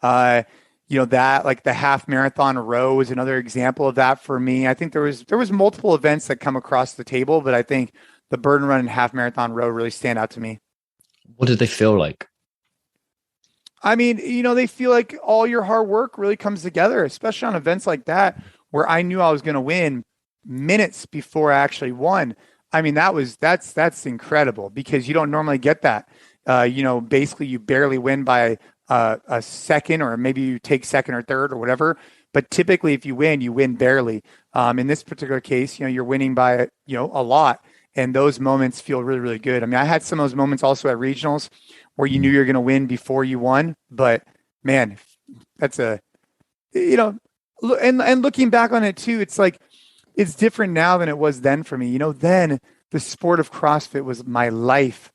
that like the half marathon row is another example of that for me. I think there was multiple events that come across the table, but I think the burden run and half marathon row really stand out to me. What did they feel like? I mean, they feel like all your hard work really comes together, especially on events like that, where I knew I was going to win minutes before I actually won. I mean, that's incredible, because you don't normally get that. Basically you barely win by a second, or maybe you take second or third or whatever. But typically if you win barely. In this particular case, you're winning by, a lot. And those moments feel really, really good. I mean, I had some of those moments also at regionals where you knew you're going to win before you won. But man, that's and looking back on it too, it's like, it's different now than it was then for me. Then the sport of CrossFit was my life.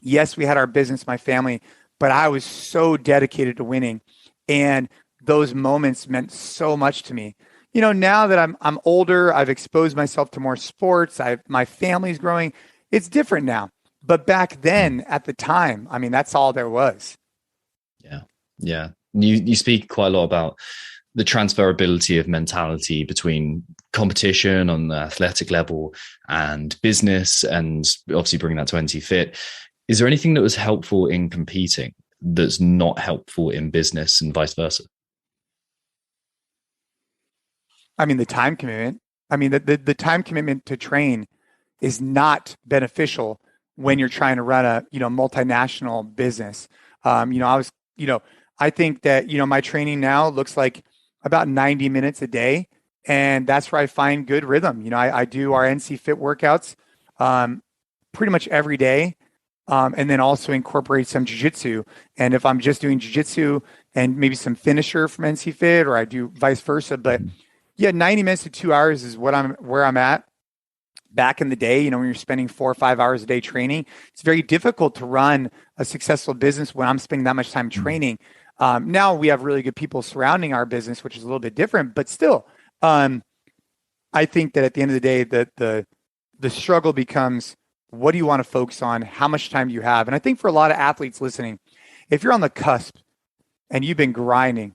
Yes, we had our business, my family, but I was so dedicated to winning. And those moments meant so much to me. now that I'm older, I've exposed myself to more sports. My family's growing. It's different now. But back then, at the time, I mean, that's all there was. Yeah. Yeah. You speak quite a lot about the transferability of mentality between competition on the athletic level and business, and obviously bringing that to NC Fit. Is there anything that was helpful in competing that's not helpful in business and vice versa? I mean, the time commitment. I mean, the time commitment to train is not beneficial when you're trying to run a, multinational business. I think that, my training now looks like about 90 minutes a day. And that's where I find good rhythm. I do our NC Fit workouts pretty much every day. And then also incorporate some jiu-jitsu. And if I'm just doing jiu-jitsu and maybe some finisher from NC Fit, or I do vice versa. But yeah, 90 minutes to 2 hours is where I'm at. Back in the day, when you're spending 4 or 5 hours a day training, it's very difficult to run a successful business when I'm spending that much time training. Now we have really good people surrounding our business, which is a little bit different, but still, I think that at the end of the day, that the struggle becomes, what do you want to focus on? How much time do you have? And I think for a lot of athletes listening, if you're on the cusp and you've been grinding,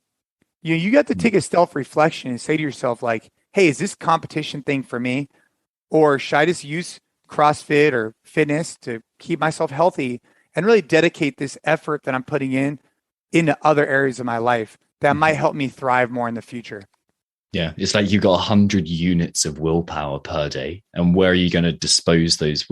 you got to take a self-reflection and say to yourself, like, hey, is this competition thing for me? Or should I just use CrossFit or fitness to keep myself healthy and really dedicate this effort that I'm putting into other areas of my life that might help me thrive more in the future? Yeah, it's like you've got 100 units of willpower per day, and where are you going to dispose those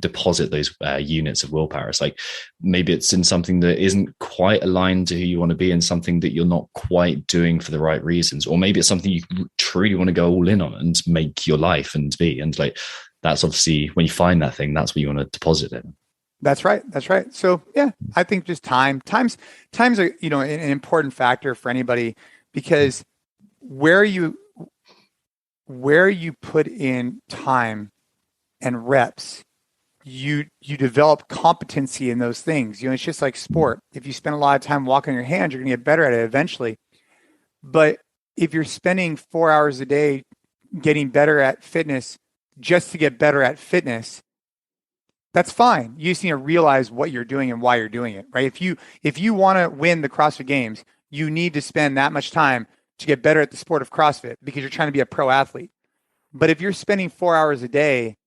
deposit those units of willpower? It's like maybe it's in something that isn't quite aligned to who you want to be, and something that you're not quite doing for the right reasons, or maybe it's something you truly want to go all in on and make your life and be. And like that's obviously when you find that thing, that's what you want to deposit it. That's right. That's right. So yeah, I think just time's are an important factor for anybody, because where you put in time and reps, you develop competency in those things. It's just like sport. If you spend a lot of time walking your hands, you're going to get better at it eventually. But if you're spending 4 hours a day getting better at fitness just to get better at fitness, that's fine. You just need to realize what you're doing and why you're doing it, right? If you want to win the CrossFit Games, you need to spend that much time to get better at the sport of CrossFit because you're trying to be a pro athlete. But if you're spending 4 hours a day,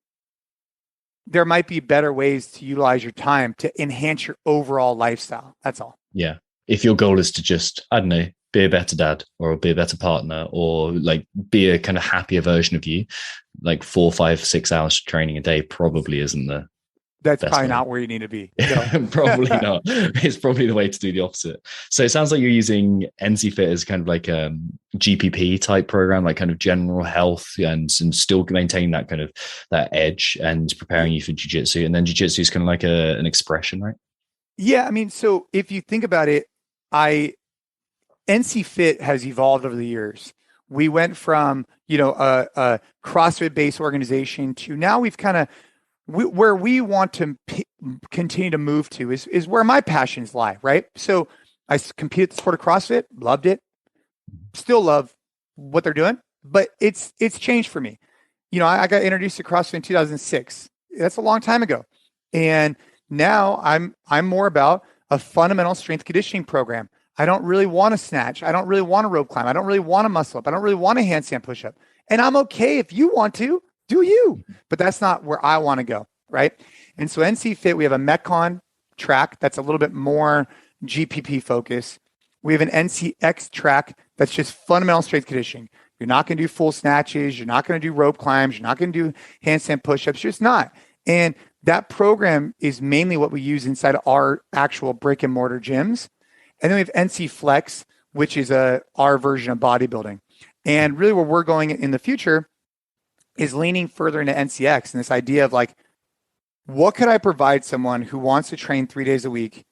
there might be better ways to utilize your time to enhance your overall lifestyle. That's all. Yeah. If your goal is to just, I don't know, be a better dad or be a better partner, or like be a kind of happier version of you, like 4, 5, 6 hours training a day probably isn't the That's probably not where you need to be. No. Probably not. It's probably the way to do the opposite. So it sounds like you're using NC Fit as kind of like a GPP type program, like kind of general health, and still maintain that kind of that edge and preparing you for jiu-jitsu. And then jiu-jitsu is kind of like an expression, right? Yeah. I mean, so if you think about it, NC Fit has evolved over the years. We went from, a CrossFit based organization to now we've kind of, where we want to continue to move to is where my passions lie, right? So I competed at the sport of CrossFit, loved it, still love what they're doing, but it's changed for me. I got introduced to CrossFit in 2006. That's a long time ago. And now I'm more about a fundamental strength conditioning program. I don't really want to snatch. I don't really want to rope climb. I don't really want to muscle up. I don't really want a handstand push up. And I'm okay if you want to. Do you? But that's not where I want to go, right? And so NC Fit, we have a Metcon track that's a little bit more GPP focused. We have an NCX track that's just fundamental strength conditioning. You're not going to do full snatches. You're not going to do rope climbs. You're not going to do handstand push-ups. You're just not. And that program is mainly what we use inside of our actual brick and mortar gyms. And then we have NC Flex, which is our version of bodybuilding. And really where we're going in the future is leaning further into NCX and this idea of like, what could I provide someone who wants to train 3 days a week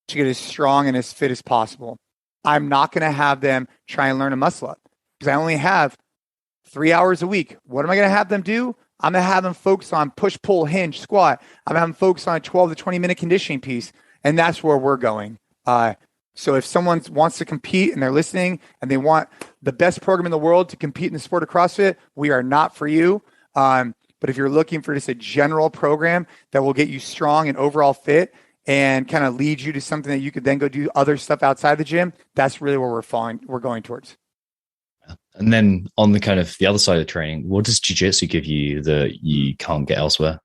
to get as strong and as fit as possible? I'm not going to have them try and learn a muscle up because I only have 3 hours a week. What am I going to have them do? I'm going to have them focus on push, pull, hinge, squat. I'm going to have them focus on a 12 to 20 minute conditioning piece. And that's where we're going. So if someone wants to compete and they're listening and they want the best program in the world to compete in the sport of CrossFit, we are not for you. But if you're looking for just a general program that will get you strong and overall fit and kind of lead you to something that you could then go do other stuff outside the gym, that's really where we're going towards. And then on the kind of the other side of training, what does jiu-jitsu give you that you can't get elsewhere?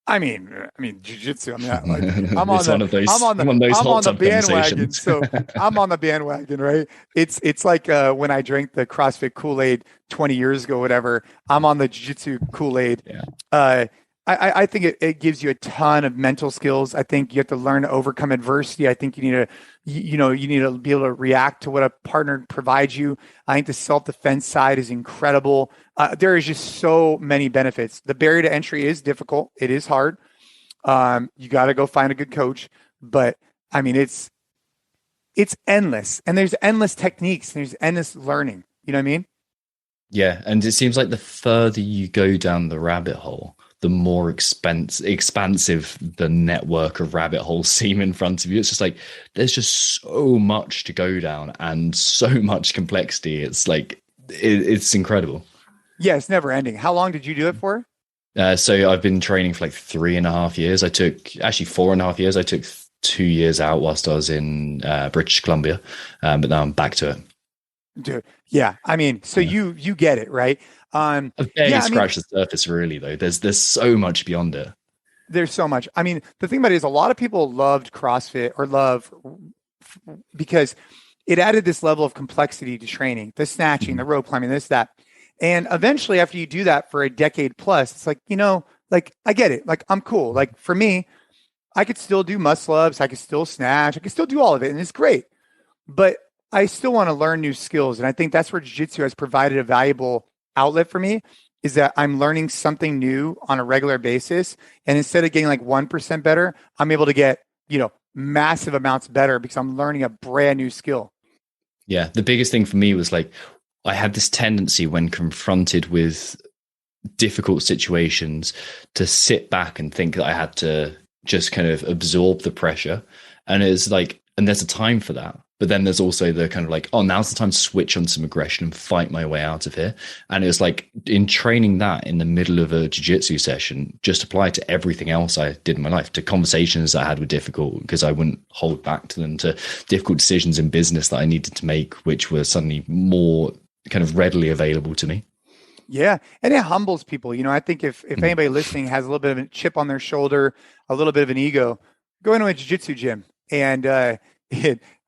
I mean, jiu-jitsu. I'm on the bandwagon. So I'm on the bandwagon, right? It's like when I drank the CrossFit Kool-Aid 20 years ago, whatever. I'm on the jiu-jitsu Kool-Aid. Yeah. I think it gives you a ton of mental skills. I think you have to learn to overcome adversity. I think you need to be able to react to what a partner provides you. I think the self-defense side is incredible. There is just so many benefits. The barrier to entry is difficult. It is hard. You got to go find a good coach, but I mean, it's endless, and there's endless techniques. And there's endless learning. You know what I mean? Yeah. And it seems like the further you go down the rabbit hole, the more expansive the network of rabbit holes seem in front of you. It's just like, there's just so much to go down and so much complexity. It's like, it's incredible. Yeah, it's never ending. How long did you do it for? So I've been training for like 3.5 years. I took actually 4.5 years. I took 2 years out whilst I was in British Columbia, but now I'm back to it. Dude, yeah. I mean, so you get it, right? I've barely scratched the surface, really, though. There's so much beyond it. There's so much. I mean, the thing about it is a lot of people loved CrossFit because it added this level of complexity to training, the snatching, the rope climbing, this, that. And eventually, after you do that for a decade plus, it's like, I get it. Like, I'm cool. Like, for me, I could still do muscle ups. I could still snatch. I could still do all of it. And it's great. But I still want to learn new skills. And I think that's where jiu-jitsu has provided a valuable outlet for me, is that I'm learning something new on a regular basis. And instead of getting like 1% better, I'm able to get, massive amounts better because I'm learning a brand new skill. Yeah. The biggest thing for me was like, I had this tendency when confronted with difficult situations to sit back and think that I had to just kind of absorb the pressure. And it's like, and there's a time for that. But then there's also the kind of like, oh, now's the time to switch on some aggression and fight my way out of here. And it was like in training that in the middle of a jiu-jitsu session, just apply to everything else I did in my life, to conversations that I had with difficult, because I wouldn't hold back to them, to difficult decisions in business that I needed to make, which were suddenly more kind of readily available to me. Yeah. And it humbles people. I think if anybody listening has a little bit of a chip on their shoulder, a little bit of an ego, go into a jiu-jitsu gym and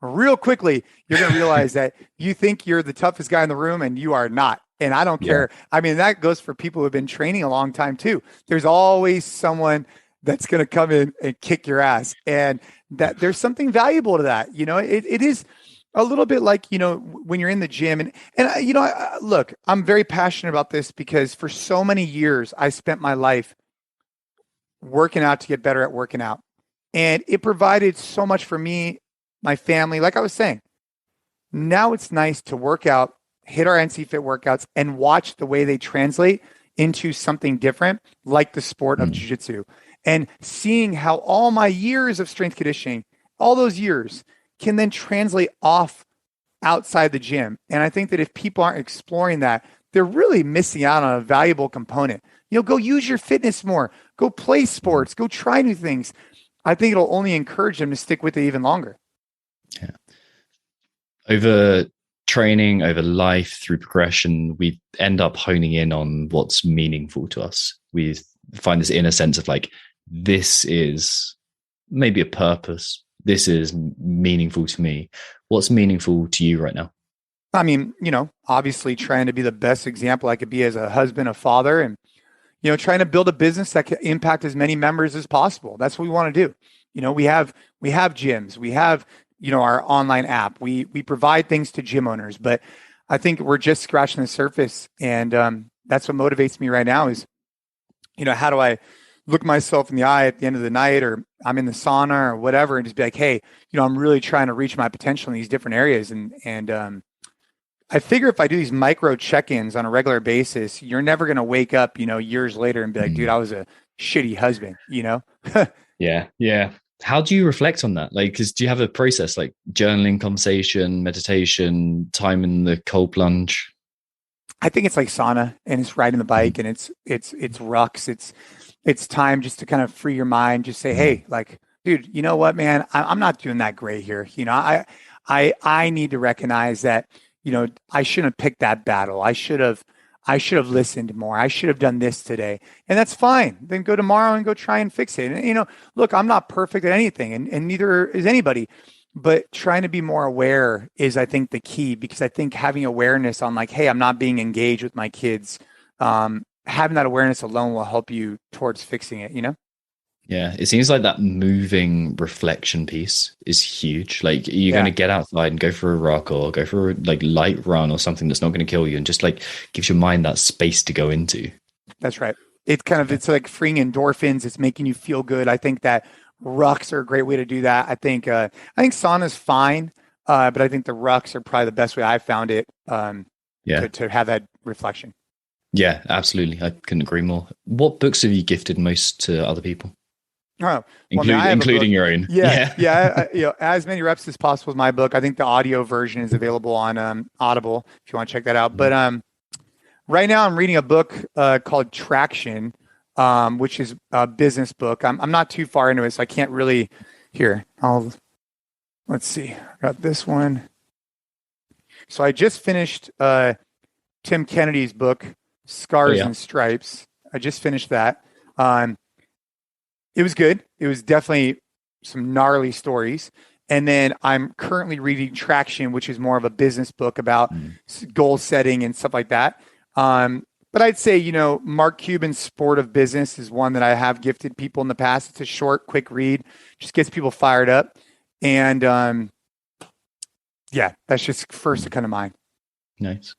real quickly, you're going to realize that you think you're the toughest guy in the room and you are not. And I don't care. I mean, that goes for people who have been training a long time too. There's always someone that's going to come in and kick your ass, and that there's something valuable to that. It is a little bit like, when you're in the gym and look, I'm very passionate about this because for so many years, I spent my life working out to get better at working out. And it provided so much for me, my family. Like I was saying, now it's nice to work out, hit our NC Fit workouts, and watch the way they translate into something different, like the sport of jiu-jitsu. And seeing how all my years of strength conditioning, all those years, can then translate off outside the gym. And I think that if people aren't exploring that, they're really missing out on a valuable component. Go use your fitness more, go play sports, go try new things. I think it'll only encourage them to stick with it even longer. Yeah. Over training, over life, through progression, we end up honing in on what's meaningful to us. We find this inner sense of like, this is maybe a purpose. This is meaningful to me. What's meaningful to you right now? I mean, obviously trying to be the best example I could be as a husband, a father, and, trying to build a business that can impact as many members as possible. That's what we want to do. We have gyms, we have, our online app, we provide things to gym owners, but I think we're just scratching the surface. And that's what motivates me right now is, how do I look myself in the eye at the end of the night, or I'm in the sauna or whatever, and just be like, hey, I'm really trying to reach my potential in these different areas. And I figure if I do these micro check-ins on a regular basis, you're never going to wake up, years later and be like, dude, I was a shitty husband, Yeah. How do you reflect on that? Like, because do you have a process like journaling, conversation, meditation, time in the cold plunge? I think it's like sauna, and it's riding the bike, and it's Rux. It's time just to kind of free your mind. Just say, hey, like, dude, you know what, man, I'm not doing that great here. You know, I need to recognize that, you know, I shouldn't have picked that battle. I should have listened more. I should have done this today. And that's fine. Then go tomorrow and go try and fix it. And, you know, look, I'm not perfect at anything, and neither is anybody. But trying to be more aware is, I think, the key, because I think having awareness on like, hey, I'm not being engaged with my kids. Having that awareness alone will help you towards fixing it, you know? Yeah, it seems like that moving reflection piece is huge. Like you're going to get outside and go for a rock or go for a like light run or something that's not going to kill you, and just like gives your mind that space to go into. That's right. It's like freeing endorphins. It's making you feel good. I think that rucks are a great way to do that. I think sauna's fine, but I think the rucks are probably the best way I found it. To have that reflection. Yeah, absolutely. I couldn't agree more. What books have you gifted most to other people? Oh, including your own. Yeah. You know, As Many Reps as Possible is my book. I think the audio version is available on Audible if you want to check that out. But right now I'm reading a book called Traction, which is a business book. I'm not too far into it, so I can't really. Here, let's see. I got this one. So I just finished Tim Kennedy's book, Scars and Stripes. I just finished that. It was good. It was definitely some gnarly stories. And then I'm currently reading Traction, which is more of a business book about goal setting and stuff like that. But I'd say, you know, Mark Cuban's Sport of Business is one that I have gifted people in the past. It's a short, quick read, just gets people fired up. And that's just first to come to mind. Nice.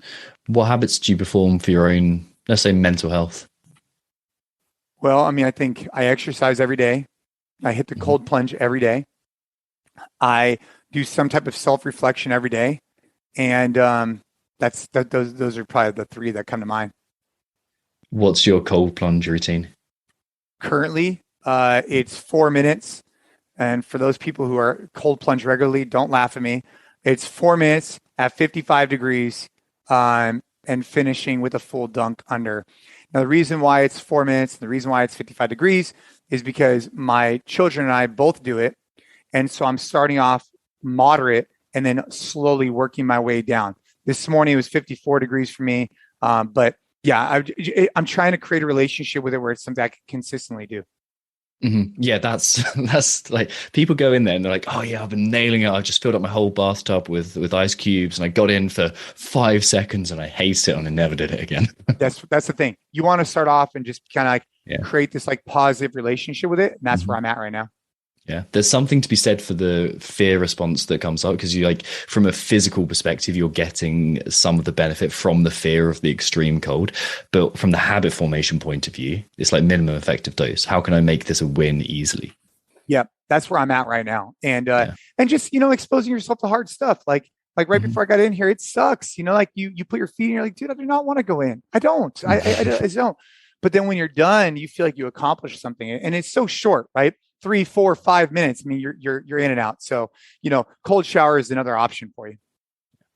What habits do you perform for your own, let's say, mental health? Well, I mean, I think I exercise every day. I hit the cold plunge every day. I do some type of self-reflection every day. And those are probably the three that come to mind. What's your cold plunge routine? Currently, it's 4 minutes. And for those people who are cold plunge regularly, don't laugh at me. It's 4 minutes at 55 degrees and finishing with a full dunk under. Now, the reason why it's 4 minutes, and the reason why it's 55 degrees is because my children and I both do it. And so I'm starting off moderate and then slowly working my way down. This morning it was 54 degrees for me. But yeah, I'm trying to create a relationship with it where it's something I can consistently do. Mm-hmm. Yeah, that's like people go in there and they're like, oh yeah, I've been nailing it. I just filled up my whole bathtub with ice cubes and I got in for 5 seconds and I hate it and I never did it again. That's the thing. You want to start off and just kind of like create this like positive relationship with it. And that's where I'm at right now. Yeah, there's something to be said for the fear response that comes up, because you like from a physical perspective, you're getting some of the benefit from the fear of the extreme cold. But from the habit formation point of view, it's like minimum effective dose. How can I make this a win easily? Yeah, that's where I'm at right now. And just, you know, exposing yourself to hard stuff. Like right before I got in here, it sucks. You know, like you put your feet in, you're like, dude, I do not want to go in. I don't. I don't. But then when you're done, you feel like you accomplished something. And it's so short, right? 3, 4, 5 minutes. I mean, you're in and out. So, you know, cold shower is another option for you.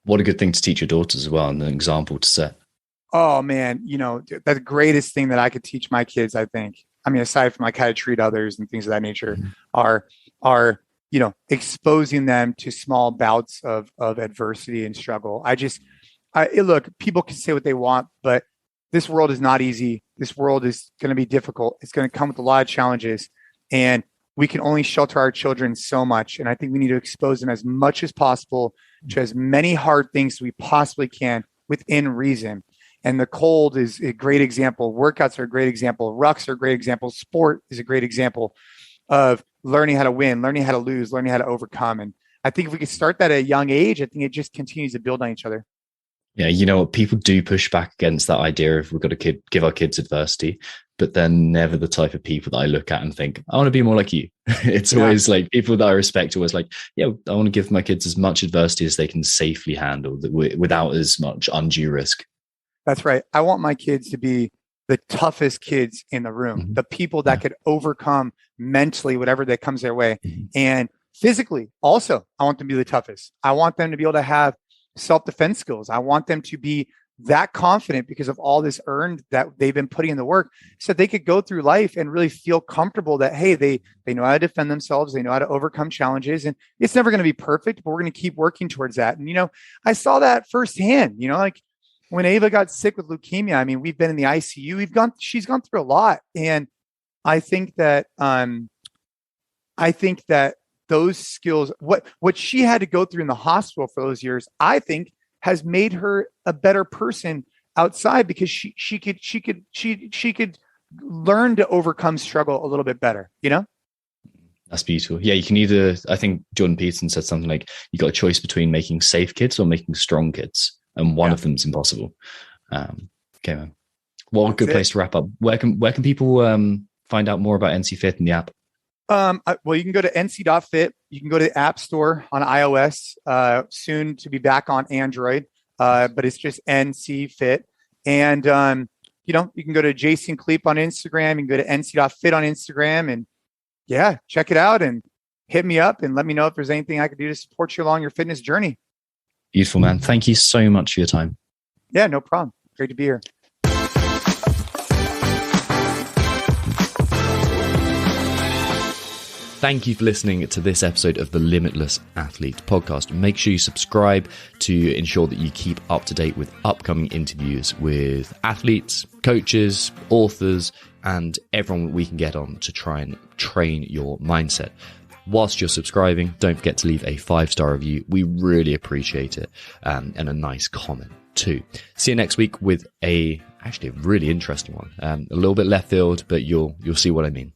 What a good thing to teach your daughters as well, and an example to set. Oh man, you know, the greatest thing that I could teach my kids, I think, I mean, aside from like how to treat others and things of that nature, are, you know, exposing them to small bouts of adversity and struggle. Look, people can say what they want, but this world is not easy. This world is going to be difficult. It's going to come with a lot of challenges, and we can only shelter our children so much. And I think we need to expose them as much as possible to as many hard things as we possibly can within reason. And the cold is a great example. Workouts are a great example. Rucks are a great example. Sport is a great example of learning how to win, learning how to lose, learning how to overcome. And I think if we could start that at a young age, I think it just continues to build on each other. Yeah, you know what? People do push back against that idea of we've got to give our kids adversity, but they're never the type of people that I look at and think, I want to be more like you. It's always like people that I respect, always like, yeah, I want to give my kids as much adversity as they can safely handle without as much undue risk. That's right. I want my kids to be the toughest kids in the room, the people that could overcome mentally whatever that comes their way. And physically, also, I want them to be the toughest. I want them to be able to have self-defense skills. I want them to be that confident because of all this earned that they've been putting in the work, so they could go through life and really feel comfortable that, hey, they know how to defend themselves. They know how to overcome challenges, and it's never going to be perfect, but we're going to keep working towards that. And, I saw that firsthand, like when Ava got sick with leukemia. I mean, we've been in the ICU. She's gone through a lot. And I think that those skills, what she had to go through in the hospital for those years, I think has made her a better person outside, because she could learn to overcome struggle a little bit better, That's beautiful. Yeah, you can either, I think Jordan Peterson said something like, you got a choice between making safe kids or making strong kids, and one of them's impossible. Okay, man. Well, a good place to wrap up. Where can people find out more about NC Fit and the app? Well, you can go to nc.fit. You can go to the App Store on iOS, soon to be back on Android, but it's just NC Fit. And, you can go to Jason Khalipa on Instagram. You can go to nc.fit on Instagram, and check it out and hit me up and let me know if there's anything I could do to support you along your fitness journey. Beautiful, man. Thank you so much for your time. Yeah, no problem. Great to be here. Thank you for listening to this episode of the Limitless Athlete podcast. Make sure you subscribe to ensure that you keep up to date with upcoming interviews with athletes, coaches, authors, and everyone we can get on to try and train your mindset. Whilst you're subscribing, don't forget to leave a 5-star review. We really appreciate it, and a nice comment too. See you next week with actually a really interesting one. A little bit left field, but you'll see what I mean.